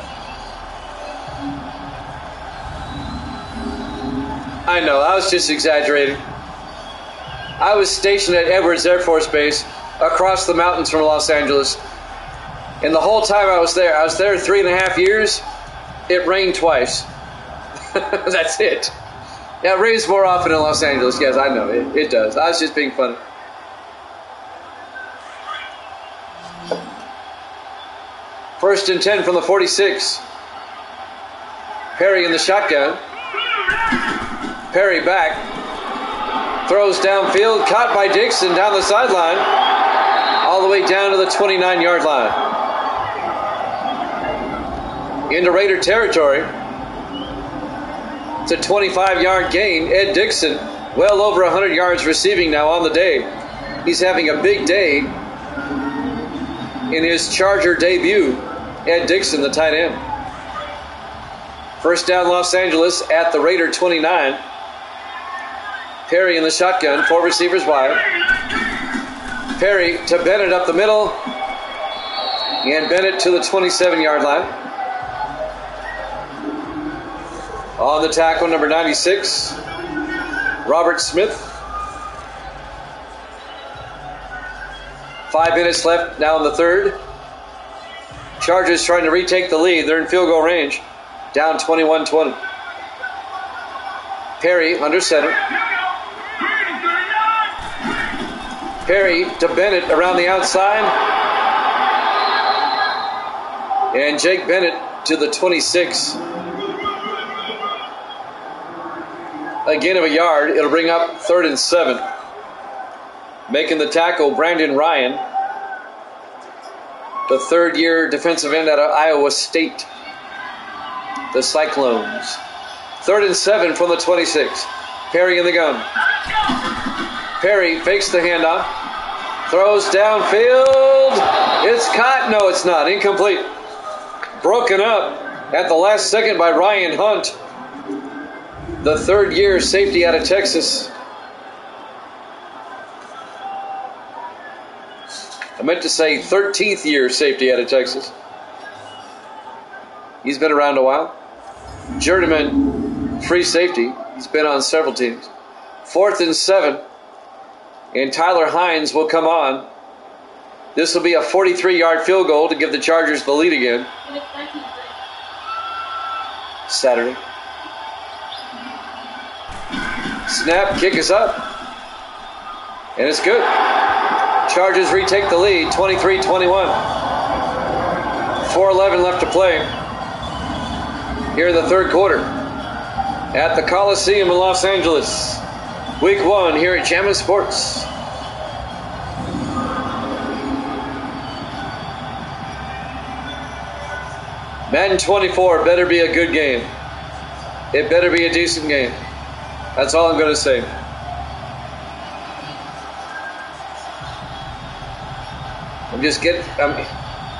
I know, I was just exaggerating. I was stationed at Edwards Air Force Base across the mountains from Los Angeles. And the whole time I was there 3.5 years, it rained twice. That's it. Yeah, it rains more often in Los Angeles. Yes, I know, it does. I was just being funny. First and 10 from the 46. Perry in the shotgun. Perry back. Throws downfield, caught by Dixon down the sideline, all the way down to the 29-yard line. Into Raider territory. It's a 25-yard gain. Ed Dixon, well over 100 yards receiving now on the day. He's having a big day in his Charger debut. Ed Dixon, the tight end. First down, Los Angeles at the Raider 29. Perry in the shotgun, 4 receivers wide. Perry to Bennett up the middle. And Bennett to the 27-yard line. On the tackle, number 96, Robert Smith. 5 minutes left now in the third. Chargers trying to retake the lead. They're in field goal range. Down 21-20. Perry under center. Perry to Bennett around the outside. And Jake Bennett to the 26. A gain of a yard. It'll bring up 3rd and 7. Making the tackle, Brandon Ryan, the 3rd-year defensive end out of Iowa State. The Cyclones. 3rd and 7 from the 26. Perry in the gun. Perry fakes the handoff. Throws downfield. It's caught. No, it's not. Incomplete. Broken up at the last second by Ryan Hunt, the 3rd-year safety out of Texas. I meant to say 13th year safety out of Texas. He's been around a while. Journeyman free safety. He's been on several teams. 4th and 7. And Tyler Hines will come on. This will be a 43-yard field goal to give the Chargers the lead again. Saturday. Snap, kick is up. And it's good. Chargers retake the lead, 23-21. 4:11 left to play here in the third quarter at the Coliseum in Los Angeles. Week 1 here at Jammin' Sports. Madden 24 better be a good game. It better be a decent game. That's all I'm going to say.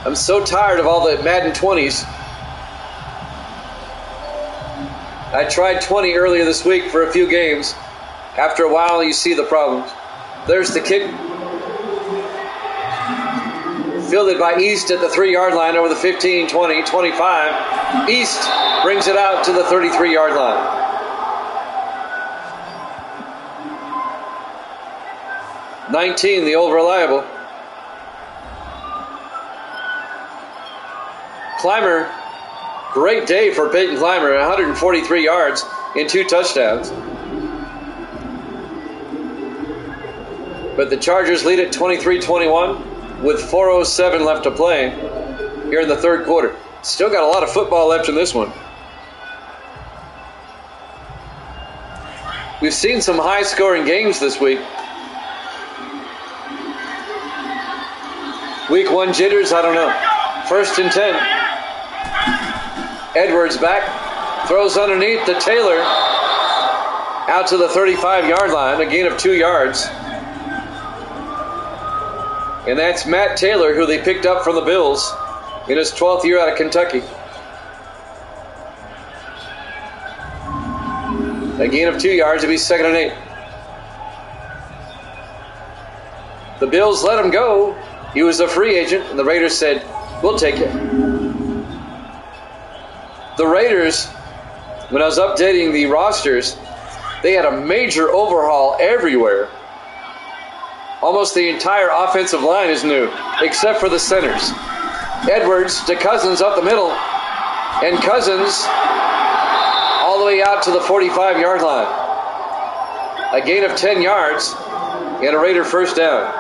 I'm so tired of all the Madden 20s. I tried 20 earlier this week for a few games. After a while, you see the problems. There's the kick. Fielded by East at the 3-yard line over the 15, 20, 25. East brings it out to the 33-yard line. '19, the old reliable. Clymer, great day for Peyton Clymer, 143 yards and 2 touchdowns. But the Chargers lead at 23-21 with 4:07 left to play here in the third quarter. Still got a lot of football left in this one. We've seen some high-scoring games this week. Week 1 jitters, I don't know. 1st and 10. Edwards back, throws underneath to Taylor, out to the 35-yard line, a gain of 2 yards. And that's Matt Taylor, who they picked up from the Bills in his 12th year out of Kentucky. A gain of 2 yards, it'll be 2nd and 8. The Bills let him go. He was a free agent, and the Raiders said, "We'll take it." The Raiders, when I was updating the rosters, they had a major overhaul everywhere. Almost the entire offensive line is new, except for the centers. Edwards to Cousins up the middle, and Cousins all the way out to the 45-yard line. A gain of 10 yards and a Raider first down.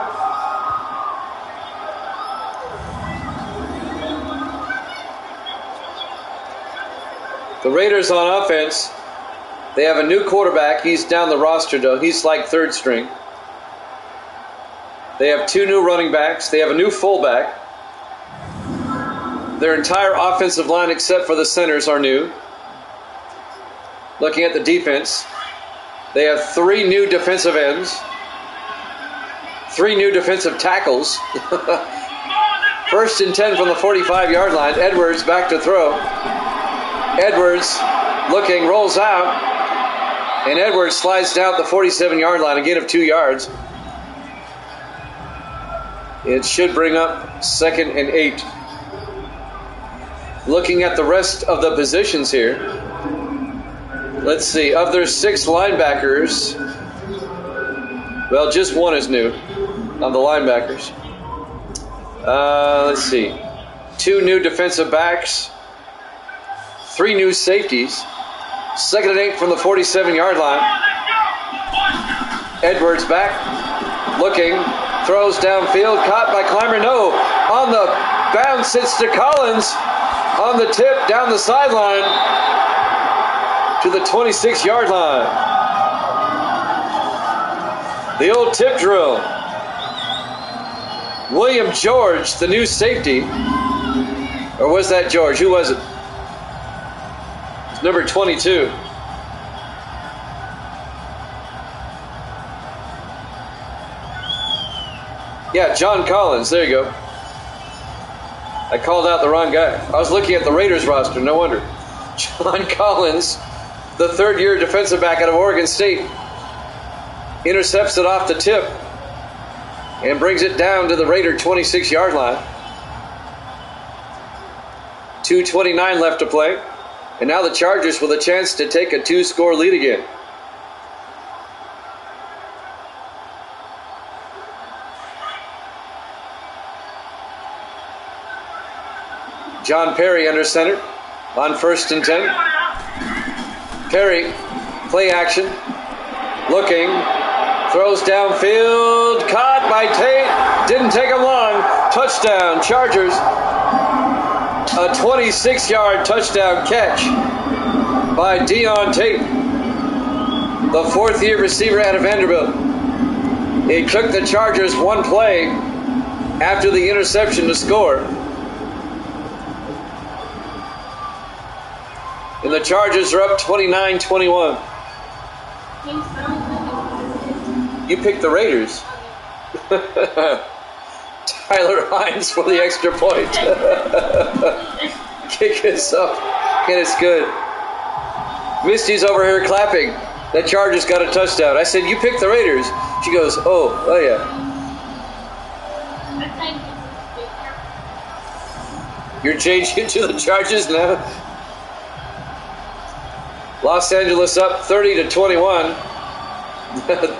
The Raiders on offense, they have a new quarterback. He's down the roster, though. He's like third string. They have 2 new running backs. They have a new fullback. Their entire offensive line, except for the centers, are new. Looking at the defense, they have 3 new defensive ends, 3 new defensive tackles. 1st and 10 from the 45-yard line. Edwards back to throw. Edwards looking, rolls out, and Edwards slides down the 47-yard line, a gain of 2 yards. It should bring up 2nd and 8. Looking at the rest of the positions here, let's see, of their 6 linebackers, well, just one is new of the linebackers. Let's see, 2 new defensive backs, 3 new safeties. 2nd and 8 from the 47-yard line. Edwards back, looking, throws downfield, caught by Clymer. No, on the bounce, it's to Collins. On the tip, down the sideline to the 26-yard line. The old tip drill. William George, the new safety. Or was that George? Who was it? It's number 22. Yeah, John Collins. There you go. I called out the wrong guy. I was looking at the Raiders roster. No wonder. John Collins, the third-year defensive back out of Oregon State, intercepts it off the tip and brings it down to the Raider 26-yard line. 2:29 left to play. And now the Chargers with a chance to take a 2-score lead again. John Perry under center on 1st and 10. Perry, play action, looking, throws downfield, caught by Tate, didn't take him long, touchdown, Chargers. A 26-yard touchdown catch by Deon Tate, the 4th-year receiver out of Vanderbilt. It took the Chargers one play after the interception to score. And the Chargers are up 29-21. You picked the Raiders. Tyler Hines for the extra point. Kick us up, and it's good. Misty's over here clapping. That Chargers got a touchdown. I said, you picked the Raiders. She goes, oh yeah. You're changing to the Chargers now? Los Angeles up 30-21.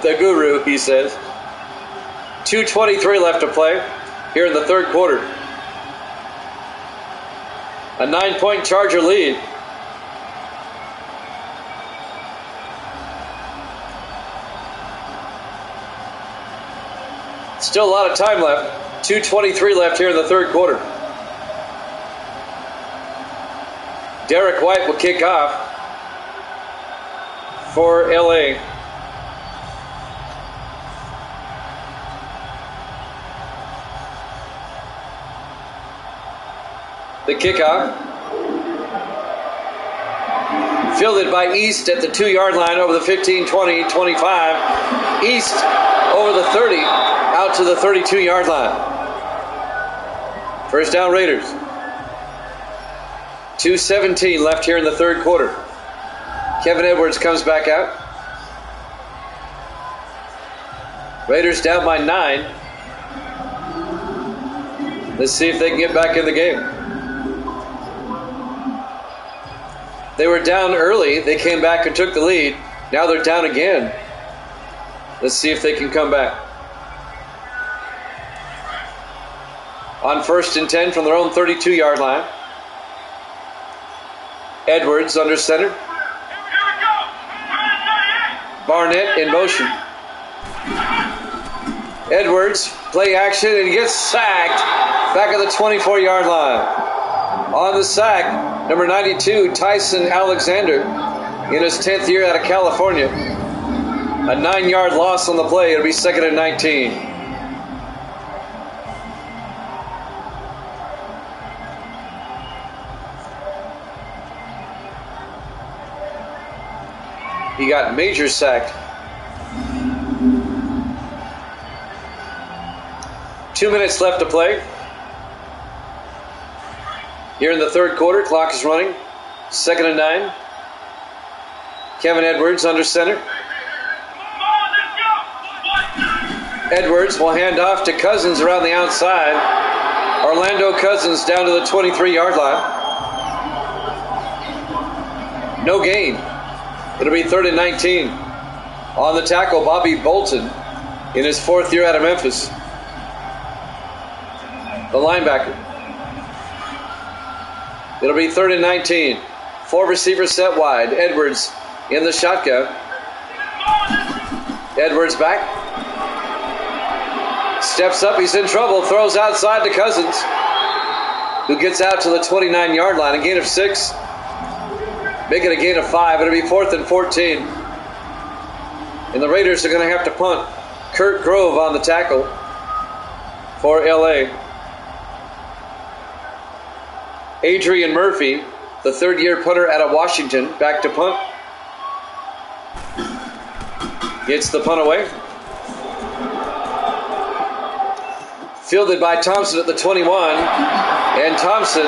The guru, he says. 2:23 left to play here in the third quarter. A 9-point Charger lead. Still a lot of time left. 2:23 left here in the third quarter. Derek White will kick off for LA. The kickoff. Fielded by East at the 2-yard line over the 15, 20, 25. East over the 30, out to the 32-yard line. First down Raiders. 2:17 left here in the third quarter. Kevin Edwards comes back out. Raiders down by 9. Let's see if they can get back in the game. They were down early. They came back and took the lead. Now they're down again. Let's see if they can come back. On 1st and 10 from their own 32-yard line. Edwards under center. Barnett in motion. Edwards, play action, and gets sacked back at the 24-yard line. On the sack, number 92, Tyson Alexander, in his 10th year out of California. A 9-yard loss on the play. It'll be 2nd and 19. He got major sacked. 2 minutes left to play. Here in the third quarter, clock is running. 2nd and 9. Kevin Edwards under center. Edwards will hand off to Cousins around the outside. Orlando Cousins down to the 23-yard line. No gain. It'll be 3rd and 19. On the tackle, Bobby Bolton in his 4th year out of Memphis. The linebacker. It'll be 3rd and 19. 4 receivers set wide. Edwards in the shotgun. Edwards back. Steps up. He's in trouble. Throws outside to Cousins, who gets out to the 29-yard line. A gain of 6. Make it a gain of 5. It'll be 4th and 14. And the Raiders are going to have to punt. Kurt Grove on the tackle for LA. Adrian Murphy, the 3rd-year punter out of Washington, back to punt. Gets the punt away. Fielded by Thompson at the 21. And Thompson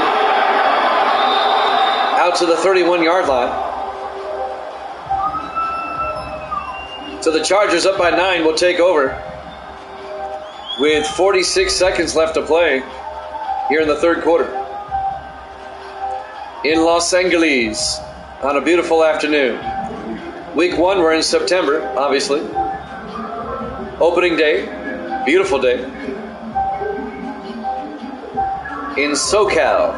out to the 31-yard line. So the Chargers up by 9 will take over with 46 seconds left to play here in the third quarter. In Los Angeles on a beautiful afternoon. Week 1, we're in September, obviously. Opening day, beautiful day. In SoCal,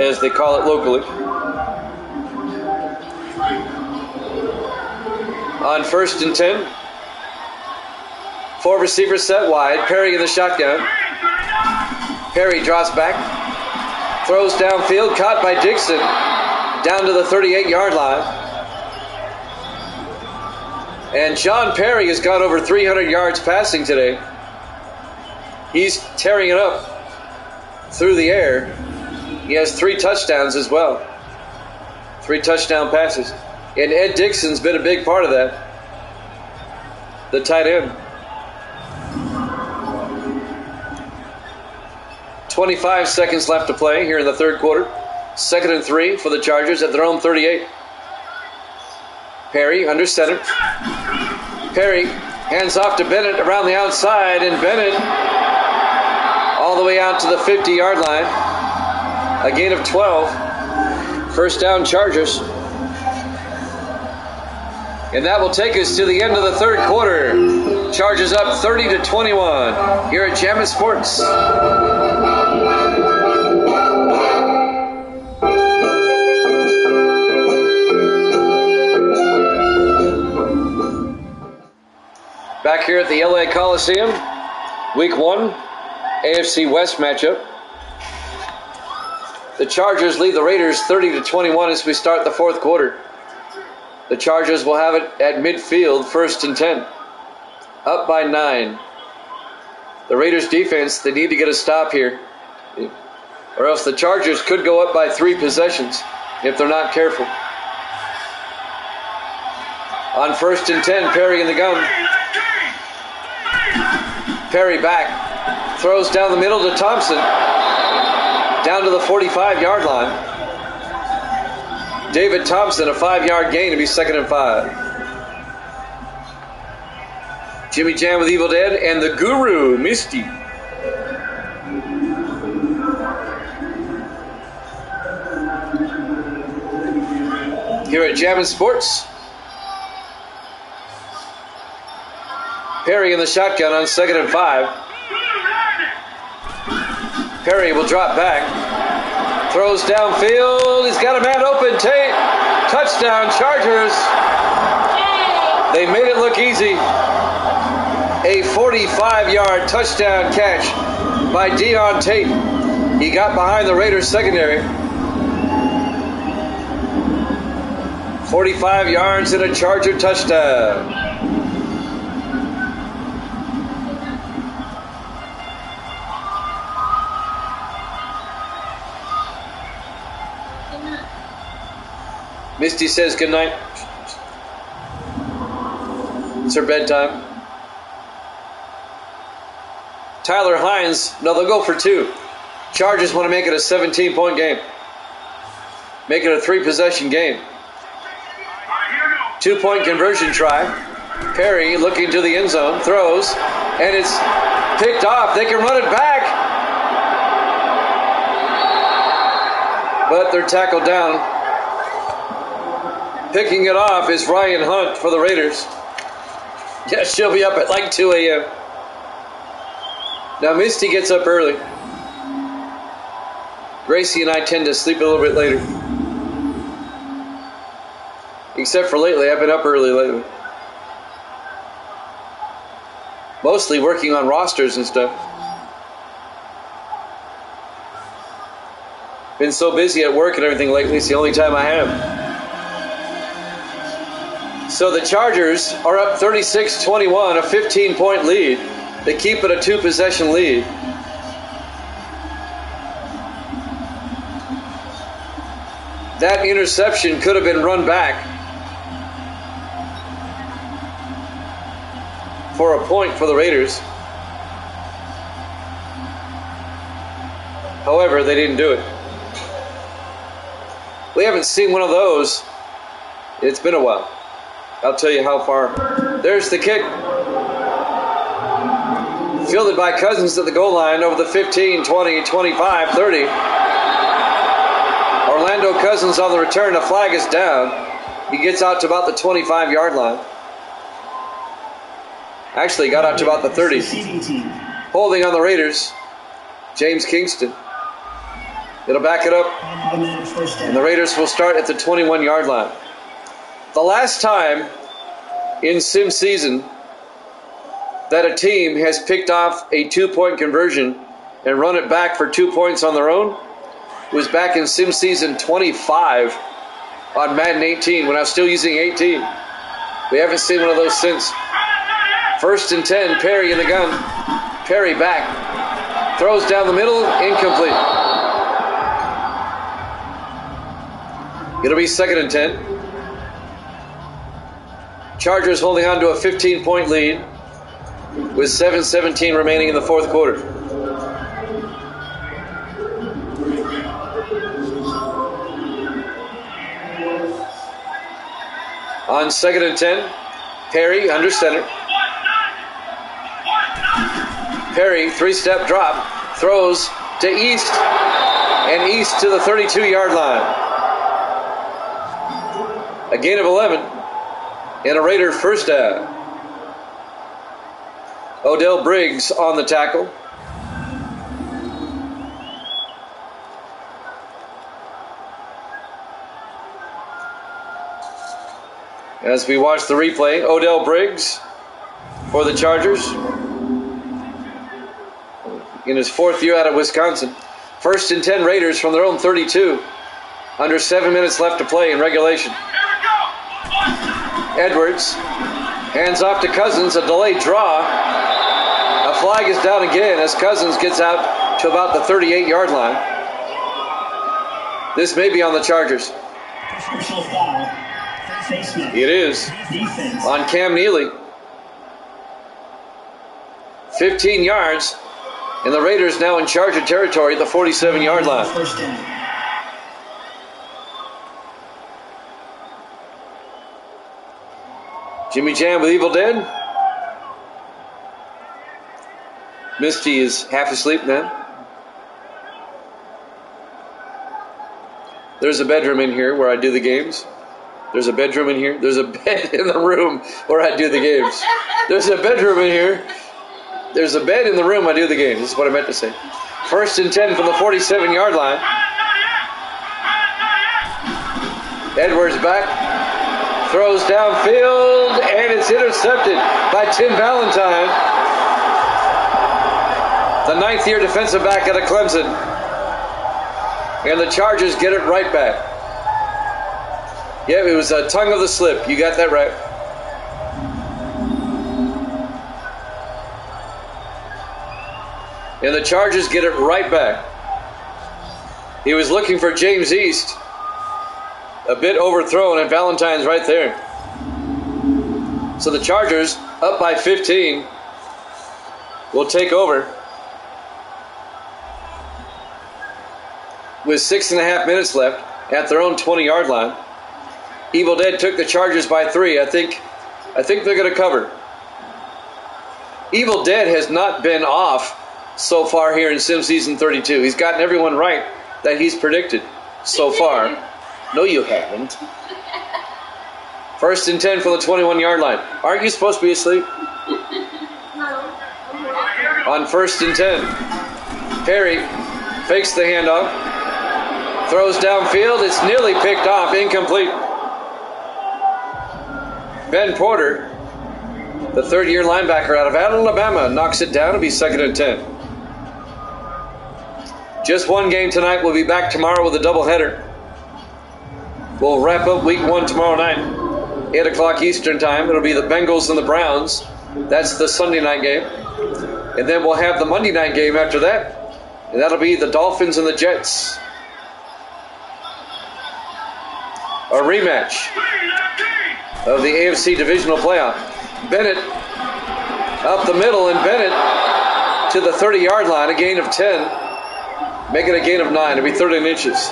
as they call it locally. On 1st and 10. 4 receivers set wide. Perry in the shotgun. Perry drops back. Throws downfield, caught by Dixon, down to the 38-yard line. And John Perry has got over 300 yards passing today. He's tearing it up through the air. He has 3 touchdowns as well. 3 touchdown passes. And Ed Dixon's been a big part of that. The tight end. 25 seconds left to play here in the third quarter. 2nd and 3 for the Chargers at their own 38. Perry under center. Perry hands off to Bennett around the outside, and Bennett all the way out to the 50-yard line. A gain of 12. First down, Chargers. And that will take us to the end of the third quarter. Chargers up 30-21 here at Jammin' Sports. Back here at the LA Coliseum, Week 1, AFC West matchup. The Chargers lead the Raiders 30-21 as we start the fourth quarter. The Chargers will have it at midfield, 1st and 10. Up by 9. The Raiders defense, they need to get a stop here. Or else the Chargers could go up by 3 possessions if they're not careful. On 1st and 10, Perry in the gun. Perry back. Throws down the middle to Thompson. Down to the 45-yard line. David Thompson, a 5-yard gain to be 2nd and 5. Jimmy Jam with Evil Dead and the Guru, Misty. Here at Jammin' Sports. Perry in the shotgun on 2nd and 5. Perry will drop back. Throws downfield. He's got a man open. Tate. Touchdown, Chargers. They made it look easy. A 45-yard touchdown catch by Deon Tate. He got behind the Raiders secondary. 45 yards and a Charger touchdown. Misty says goodnight. It's her bedtime. Tyler Hines, no, they'll go for 2. Chargers want to make it a 17-point game. Make it a 3-possession game. 2-point conversion try. Perry looking to the end zone, throws, and it's picked off. They can run it back. But they're tackled down. Picking it off is Ryan Hunt for the Raiders. Yeah, she'll be up at like 2 a.m. Now Misty gets up early. Gracie and I tend to sleep a little bit later. Except for lately, I've been up early lately. Mostly working on rosters and stuff. Been so busy at work and everything lately, it's the only time I have. So the Chargers are up 36-21, a 15-point lead. They keep it a 2-possession lead. That interception could have been run back for a point for the Raiders. However, they didn't do it. We haven't seen one of those. It's been a while. I'll tell you how far. There's the kick. Fielded by Cousins at the goal line over the 15, 20, 25, 30. Orlando Cousins on the return. A flag is down. He gets out to about the 25-yard line. Actually, got out to about the 30. Holding on the Raiders. James Kingston. It'll back it up. And the Raiders will start at the 21-yard line. The last time in sim season that a team has picked off a 2-point conversion and run it back for 2 points on their own was back in sim season 25 on Madden 18 when I was still using 18. We haven't seen one of those since. 1st and 10, Perry in the gun. Perry back. Throws down the middle, incomplete. It'll be 2nd and 10. Chargers holding on to a 15-point lead with 7:17 remaining in the fourth quarter. On 2nd and 10, Perry under center. Perry, 3-step drop, throws to East, and East to the 32-yard line. A gain of 11, and a Raider first down. Odell Briggs on the tackle. As we watch the replay, Odell Briggs for the Chargers in his 4th year out of Wisconsin. 1st and 10 Raiders from their own 32. Under 7 minutes left to play in regulation. Edwards hands off to Cousins, a delayed draw. A flag is down again as Cousins gets out to about the 38-yard line. This may be on the Chargers. It is on Cam Neely. 15 yards, and the Raiders now in charge of territory at the 47-yard line. Jimmy Jam with Evil Dead. Misty is half asleep now. There's a bedroom in here where I do the games. There's a bedroom in here. There's a bed in the room where I do the games. There's a bedroom in here. There's a bed in the room I do the games. This is what I meant to say. 1st and 10 from the 47-yard line. Edwards back. Throws downfield, and it's intercepted by Tim Valentine, the 9th-year defensive back out of Clemson. And the Chargers get it right back. Yeah, it was a tongue of the slip. You got that right. And the Chargers get it right back. He was looking for James East. A bit overthrown, and Valentine's right there. So the Chargers, up by 15, will take over with 6.5 minutes left at their own 20-yard line. Evil Dead took the Chargers by 3. I think they're going to cover. Evil Dead has not been off so far here in Sim Season 32. He's gotten everyone right that he's predicted so far. No, you haven't. 1st and 10 for the 21-yard line. Aren't you supposed to be asleep? On 1st and 10. Perry fakes the handoff. Throws downfield. It's nearly picked off. Incomplete. Ben Porter, the 3rd-year linebacker out of Alabama, knocks it down. It'll be 2nd and 10. Just one game tonight. We'll be back tomorrow with a doubleheader. We'll wrap up week 1 tomorrow night, 8 o'clock Eastern time. It'll be the Bengals and the Browns. That's the Sunday night game. And then we'll have the Monday night game after that. And that'll be the Dolphins and the Jets. A rematch of the AFC Divisional Playoff. Bennett up the middle, and Bennett to the 30-yard line, a gain of 10. Make it a gain of 9. It'll be 13 inches.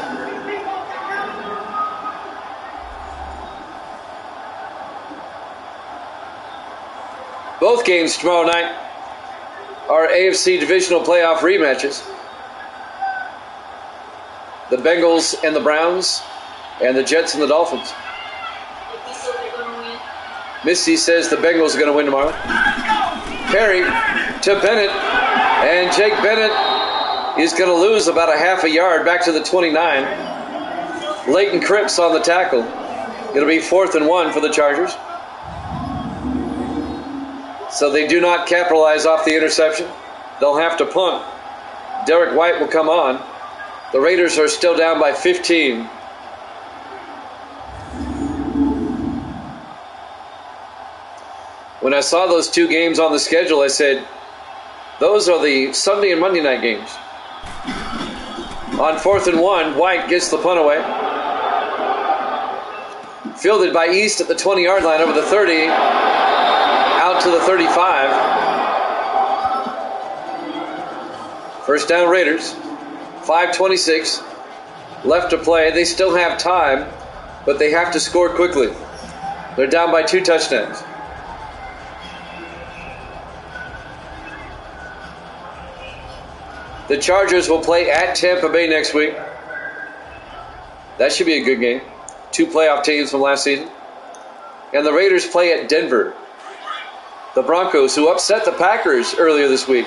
Both games tomorrow night are AFC Divisional Playoff rematches. The Bengals and the Browns, and the Jets and the Dolphins. Misty says the Bengals are going to win tomorrow. Perry to Bennett, and Jake Bennett is going to lose about a half a yard back to the 29. Leighton Cripps on the tackle. It'll be 4th and 1 for the Chargers. So they do not capitalize off the interception. They'll have to punt. Derek White will come on. The Raiders are still down by 15. When I saw those two games on the schedule, I said, those are the Sunday and Monday night games. On 4th and 1, White gets the punt away. Fielded by East at the 20-yard line over the 30, out to the 35. First down Raiders. 5:26 left to play. They still have time, but they have to score quickly. They're down by 2 touchdowns. The Chargers will play at Tampa Bay next week. That should be a good game. 2 playoff teams from last season. And the Raiders play at Denver. The Broncos, who upset the Packers earlier this week.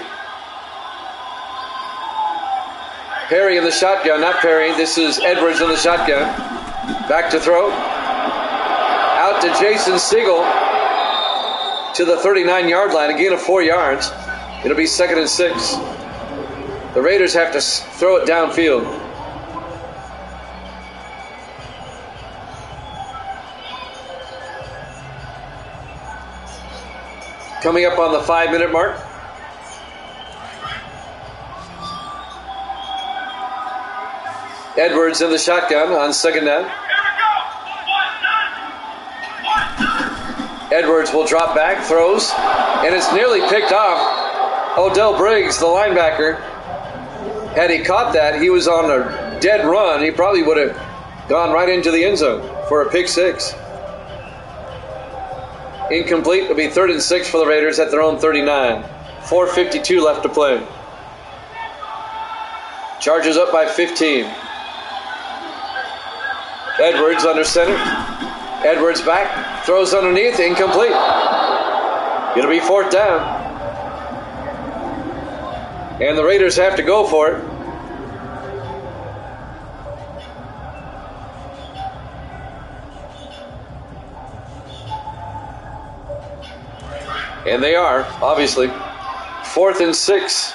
Perry in the shotgun. Not Perry. This is Edwards in the shotgun. Back to throw. Out to Jason Siegel to the 39-yard line. Again of 4 yards. It'll be 2nd and 6. The Raiders have to throw it downfield. Coming up on the 5-minute mark. Edwards in the shotgun on 2nd down. Edwards will drop back, throws, and it's nearly picked off. Odell Briggs, the linebacker, had he caught that, he was on a dead run. He probably would have gone right into the end zone for a pick 6. Incomplete. It'll be 3rd and 6 for the Raiders at their own 39. 4:52 left to play. Chargers up by 15. Edwards under center. Edwards back. Throws underneath. Incomplete. It'll be 4th down. And the Raiders have to go for it. And they are, obviously. 4th and 6.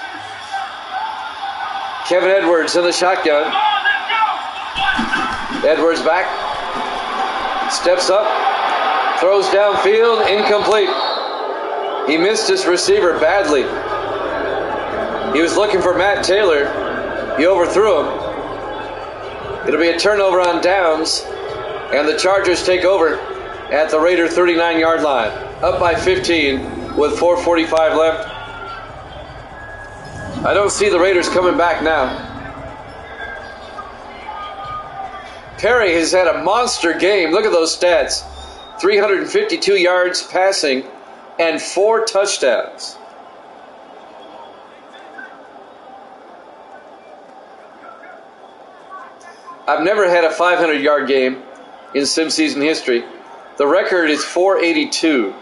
Kevin Edwards in the shotgun. Edwards back. Steps up. Throws downfield. Incomplete. He missed his receiver badly. He was looking for Matt Taylor. He overthrew him. It'll be a turnover on downs. And the Chargers take over at the Raider 39-yard line. Up by 15 with 4:45 left. I don't see the Raiders coming back now. Perry has had a monster game. Look at those stats. 352 yards passing and 4 touchdowns. I've never had a 500-yard game in sim season history. The record is 482.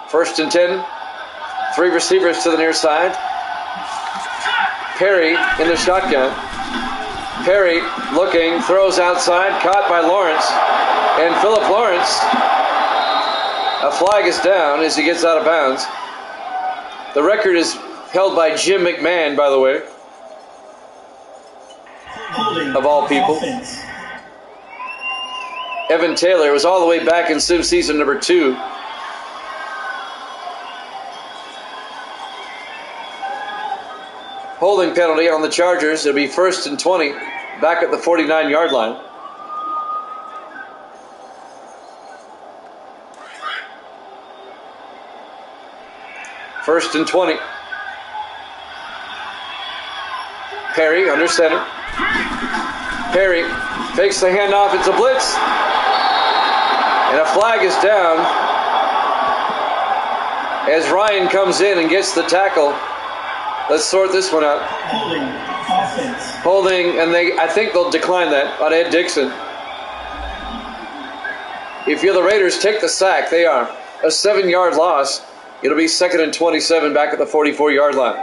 1st and 10. 3 receivers to the near side. Perry in the shotgun. Perry looking, throws outside, caught by Lawrence. And Philip Lawrence, a flag is down as he gets out of bounds. The record is held by Jim McMahon, by the way. Of all people. Evan Taylor was all the way back in sim season number 2. Holding penalty on the Chargers. It'll be 1st and 20, back at the 49-yard line. First and 20. Perry under center. Perry fakes the handoff. It's a blitz. And a flag is down as Ryan comes in and gets the tackle. Let's sort this one out. Holding, and I think they'll decline that on Ed Dixon. If you're the Raiders, take the sack. They are. A 7-yard loss. It'll be 2nd and 27 back at the 44-yard line.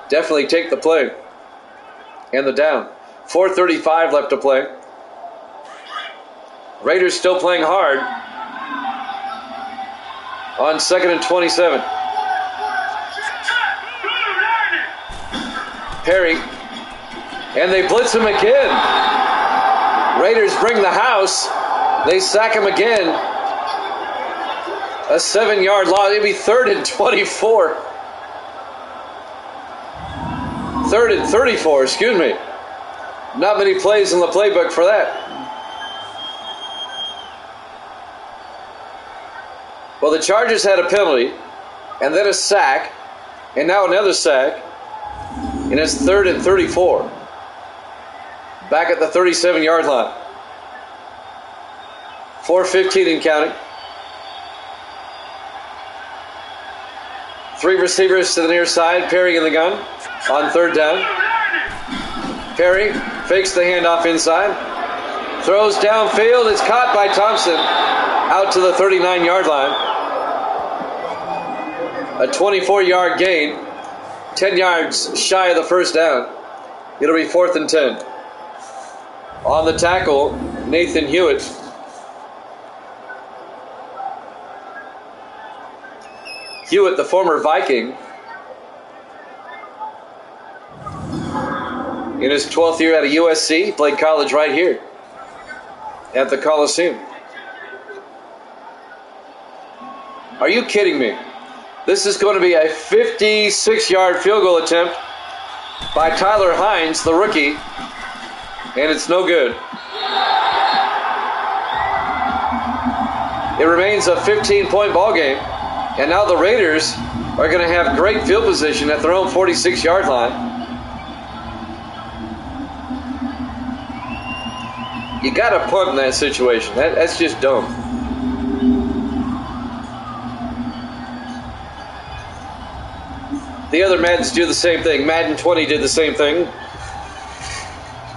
Definitely take the play. And the down. 4:35 left to play. Raiders still playing hard. On 2nd and 27. Perry. And they blitz him again. Raiders bring the house. They sack him again. A 7-yard loss. It'd be 3rd and 24. 3rd and 34, excuse me. Not many plays in the playbook for that. Well, the Chargers had a penalty, and then a sack, and now another sack, and it's 3rd and 34. Back at the 37-yard line. 4:15 and counting. 3 receivers to the near side. Perry in the gun on 3rd down. Perry fakes the handoff inside. Throws downfield. It's caught by Thompson out to the 39-yard line. A 24-yard gain. 10 yards shy of the first down. It'll be 4th and 10. On the tackle, Nathan Hewitt. Hewitt, the former Viking, in his 12th year at USC, played college right here at the Coliseum. Are you kidding me? This is going to be a 56-yard field goal attempt by Tyler Hines, the rookie, and it's no good. It remains a 15-point ball game, and now the Raiders are going to have great field position at their own 46-yard line. You got to punt in that situation. That's just dumb. The other Maddens do the same thing. Madden 20 did the same thing.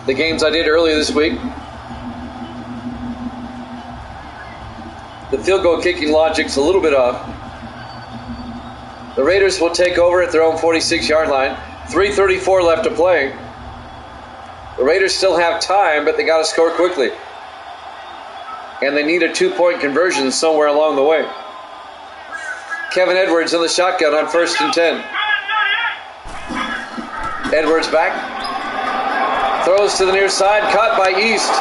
The games I did earlier this week. The field goal kicking logic's a little bit off. The Raiders will take over at their own 46-yard line. 3:34 left to play. The Raiders still have time, but they got to score quickly. And they need a 2-point conversion somewhere along the way. Kevin Edwards in the shotgun on 1st and 10. Edwards back. Throws to the near side, caught by East.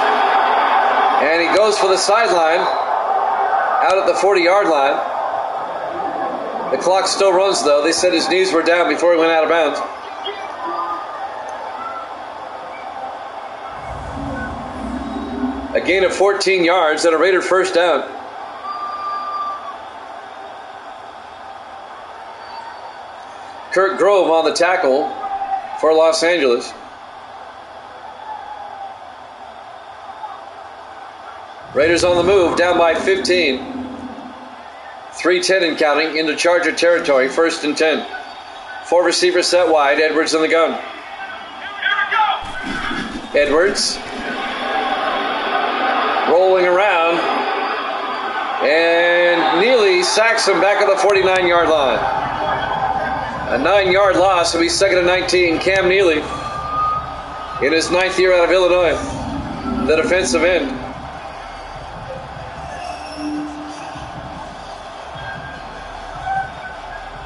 And he goes for the sideline out at the 40-yard line. The clock still runs, though. They said his knees were down before he went out of bounds. A gain of 14 yards and a Raider first down. Kirk Grove on the tackle for Los Angeles. Raiders on the move, down by 15. 3:10 and counting into Charger territory, 1st and 10. 4 receivers set wide, Edwards in the gun. Edwards rolling around, and Neely sacks him back at the 49-yard line. A 9-yard loss will be 2nd and 19. Cam Neely in his 9th year out of Illinois, the defensive end.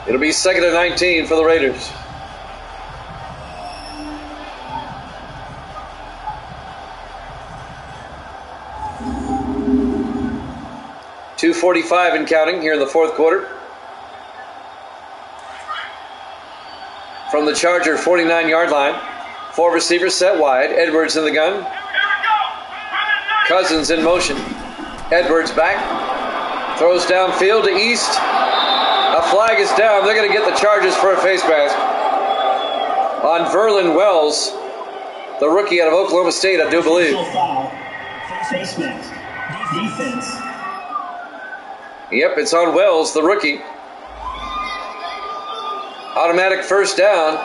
It'll be 2nd and 19 for the Raiders. .245 and counting here in the 4th quarter. From the Charger 49-yard line. 4 receivers set wide. Edwards in the gun. Cousins in motion. Edwards back. Throws downfield to East. A flag is down. They're going to get the Chargers for a face mask on Verlin Wells, the rookie out of Oklahoma State, I do believe. Face mask. Defense. Yep, it's on Wells, the rookie. Automatic first down.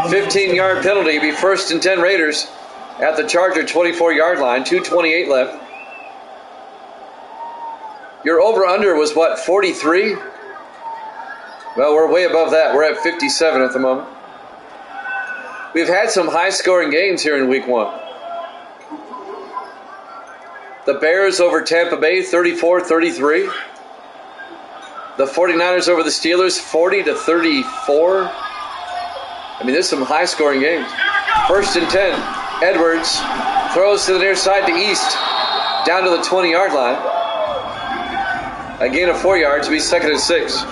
15-yard penalty. Be 1st and 10 Raiders at the Charger 24-yard line. 2:28 left. Your over-under was what, 43? Well, we're way above that. We're at 57 at the moment. We've had some high-scoring games here in Week 1. The Bears over Tampa Bay, 34-33. The 49ers over the Steelers, 40-34. I mean, there's some high-scoring games. 1st and 10. Edwards throws to the near side to East, down to the 20-yard line. A gain of 4 yards, be 2nd and 6.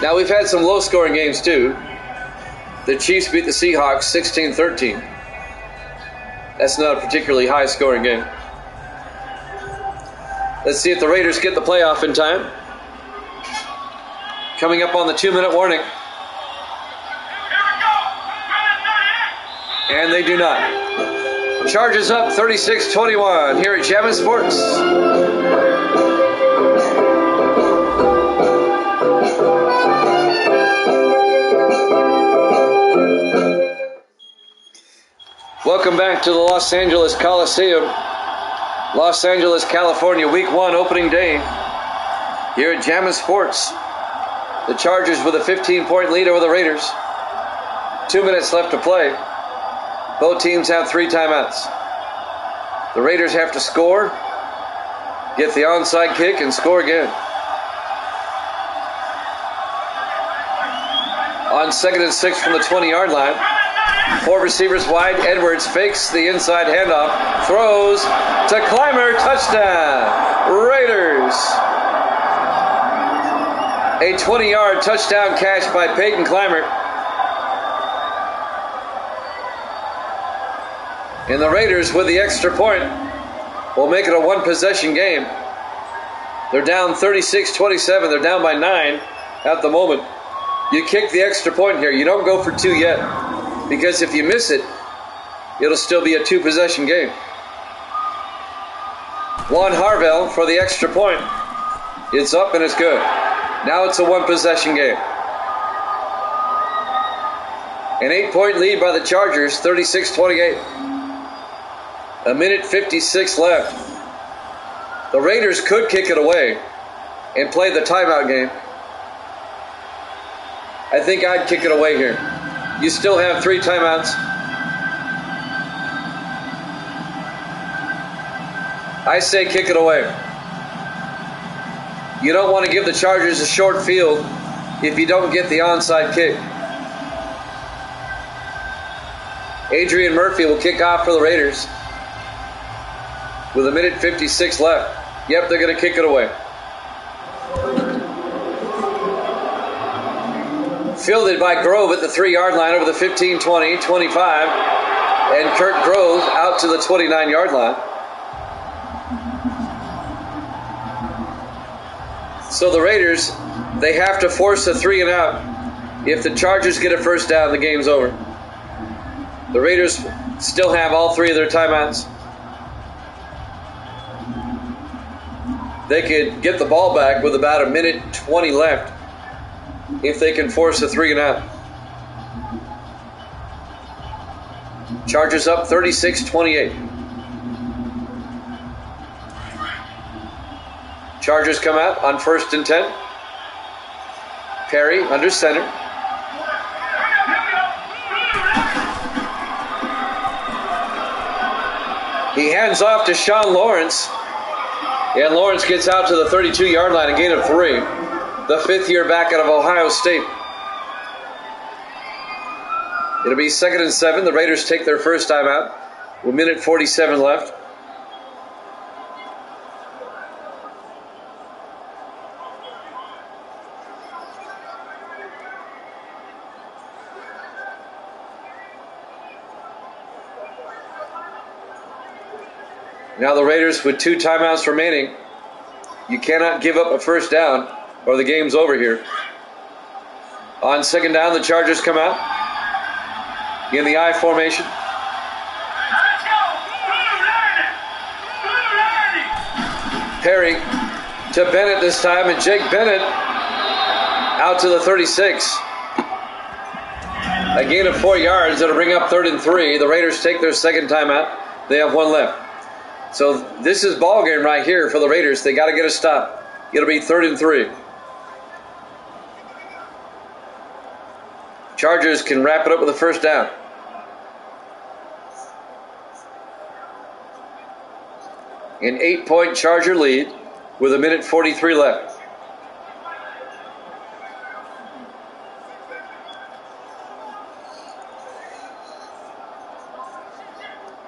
Now, we've had some low-scoring games, too. The Chiefs beat the Seahawks 16-13. That's not a particularly high-scoring game. Let's see if the Raiders get the playoff in time. Coming up on the 2-minute warning. And they do not. Charges up 36-21 here at Jammin' Sports. Welcome back to the Los Angeles Coliseum. Los Angeles, California, Week 1 opening day here at Jammin' Sports. The Chargers with a 15-point lead over the Raiders. 2 minutes left to play. Both teams have 3 timeouts. The Raiders have to score, get the onside kick, and score again. On 2nd and 6 from the 20-yard line. 4 receivers wide. Edwards fakes the inside handoff. Throws to Clymer. Touchdown. Raiders. A 20-yard touchdown catch by Peyton Clymer. And the Raiders with the extra point will make it a 1-possession game. They're down 36-27. They're down by 9 at the moment. You kick the extra point here. You don't go for 2 yet. Because if you miss it, it'll still be a 2-possession game. Juan Harvell for the extra point. It's up and it's good. Now it's a 1-possession game. An 8-point lead by the Chargers, 36-28. 1:56 left. The Raiders could kick it away and play the timeout game. I think I'd kick it away here. You still have 3 timeouts. I say kick it away. You don't want to give the Chargers a short field if you don't get the onside kick. Adrian Murphy will kick off for the Raiders with 1:56 left. Yep, they're going to kick it away. Fielded by Grove at the 3-yard line over the 15, 20, 25. And Kurt Grove out to the 29-yard line. So the Raiders, they have to force a 3 and out. If the Chargers get a first down, the game's over. The Raiders still have all 3 of their timeouts. They could get the ball back with about 1:20 left. If they can force a 3 and out. Chargers up 36-28. Chargers come out on 1st and 10. Perry under center. He hands off to Sean Lawrence. And Lawrence gets out to the 32-yard line, a gain of 3. The 5th-year back out of Ohio State. It'll be 2nd and 7. The Raiders take their first time out with 1:47 left. Now the Raiders with 2 timeouts remaining. You cannot give up a first down or the game's over here. On 2nd down, the Chargers come out in the I formation. Perry to Bennett this time, and Jake Bennett out to the 36. A gain of 4 yards. That'll bring up 3rd and 3. The Raiders take their second timeout. They have 1 left. So this is ball game right here for the Raiders. They got to get a stop. It'll be 3rd and 3. Chargers can wrap it up with a first down. An 8-point Charger lead with 1:43 left.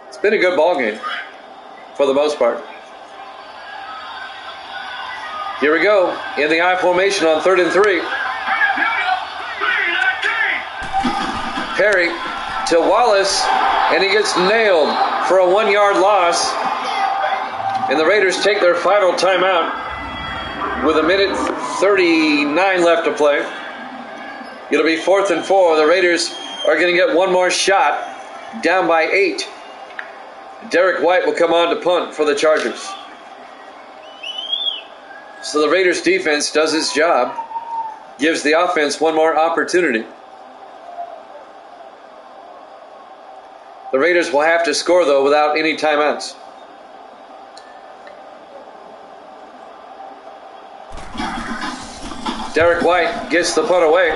It's been a good ball game for the most part. Here we go in the I formation on 3rd and 3. Perry to Wallace, and he gets nailed for a 1-yard loss. And the Raiders take their final timeout with 1:39 left to play. It'll be 4th and 4. The Raiders are going to get one more shot, down by 8. Derek White will come on to punt for the Chargers. So the Raiders defense does its job, gives the offense one more opportunity. The Raiders will have to score, though, without any timeouts. Derek White gets the punt away.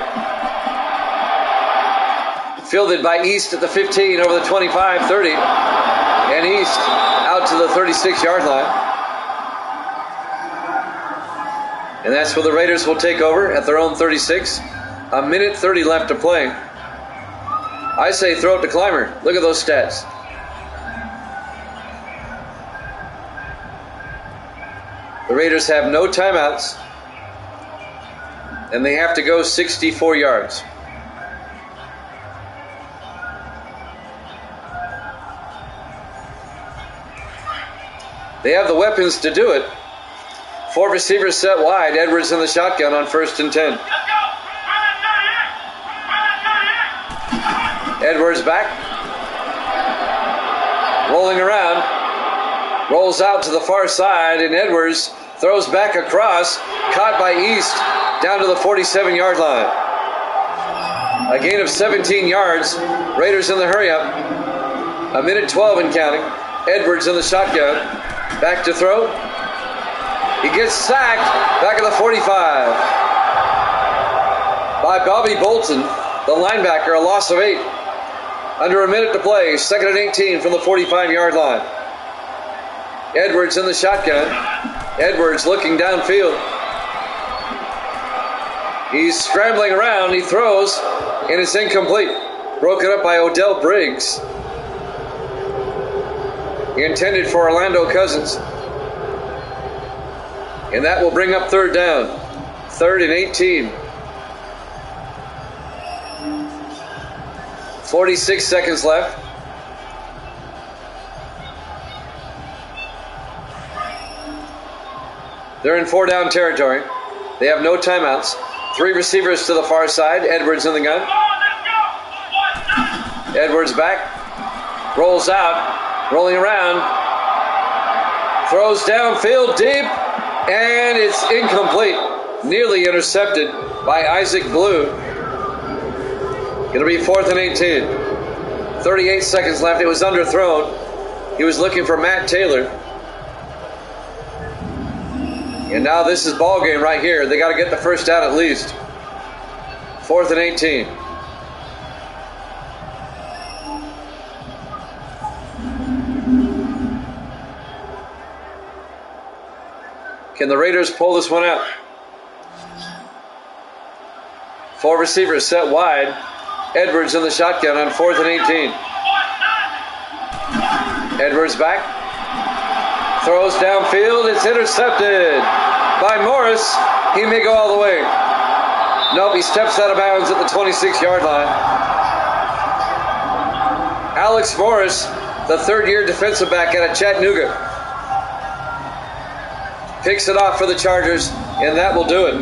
Fielded by East at the 15, over the 25, 30. And East out to the 36-yard line. And that's where the Raiders will take over at their own 36. 1:30 left to play. I say throw it to Clymer. Look at those stats. The Raiders have no timeouts. And they have to go 64 yards. They have the weapons to do it. 4 receivers set wide. Edwards in the shotgun on 1st and 10. Edwards back. Rolling around. Rolls out to the far side, and Edwards throws back across. Caught by East down to the 47-yard line. A gain of 17 yards. Raiders in the hurry-up. 1:12 and counting. Edwards in the shotgun. Back to throw. He gets sacked back at the 45 by Bobby Bolton, the linebacker, a loss of 8. Under a minute to play, 2nd and 18 from the 45-yard line. Edwards in the shotgun. Edwards looking downfield. He's scrambling around. He throws, and it's incomplete. Broken up by Odell Briggs. He intended for Orlando Cousins. And that will bring up 3rd down. 3rd and 18. 46 seconds left. They're in 4-down territory. They have no timeouts. 3 receivers to the far side. Edwards in the gun. Edwards back. Rolls out. Rolling around. Throws downfield deep. And it's incomplete. Nearly intercepted by Isaac Blue. It'll be 4th and 18. 38 seconds left. It was underthrown. He was looking for Matt Taylor. And now this is ball game right here. They got to get the first down at least. 4th and 18. Can the Raiders pull this one out? 4 receivers set wide. Edwards in the shotgun on 4th and 18. Edwards back. Throws downfield. It's intercepted by Morris. He may go all the way. Nope, he steps out of bounds at the 26-yard line. Alex Morris, the 3rd-year defensive back out of Chattanooga, picks it off for the Chargers, and that will do it.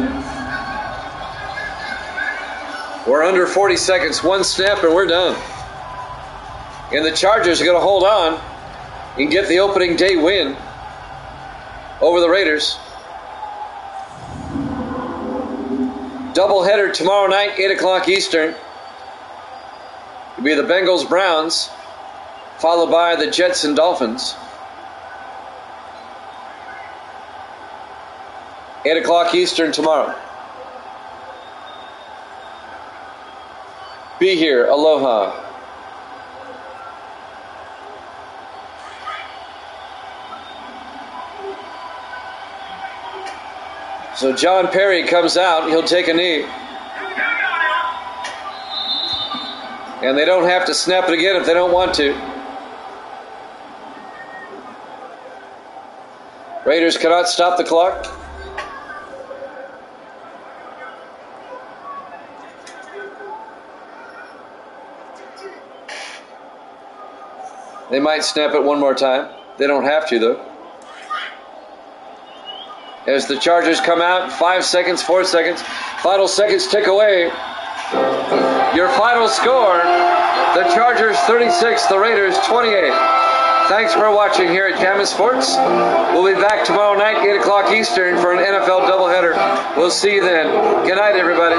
We're under 40 seconds. 1 snap, and we're done. And the Chargers are going to hold on and get the opening day win over the Raiders. Doubleheader tomorrow night, 8 o'clock Eastern. It'll be the Bengals-Browns, followed by the Jets and Dolphins. 8 o'clock Eastern tomorrow. Be here. Aloha. So John Perry comes out. He'll take a knee. And they don't have to snap it again if they don't want to. Raiders cannot stop the clock. They might snap it one more time. They don't have to, though. as the Chargers come out. 5 seconds, 4 seconds. Final seconds tick away. Your final score, the Chargers 36, the Raiders 28. Thanks for watching here at Jammin' Sports. We'll be back tomorrow night, 8 o'clock Eastern, for an NFL doubleheader. We'll see you then. Good night, everybody.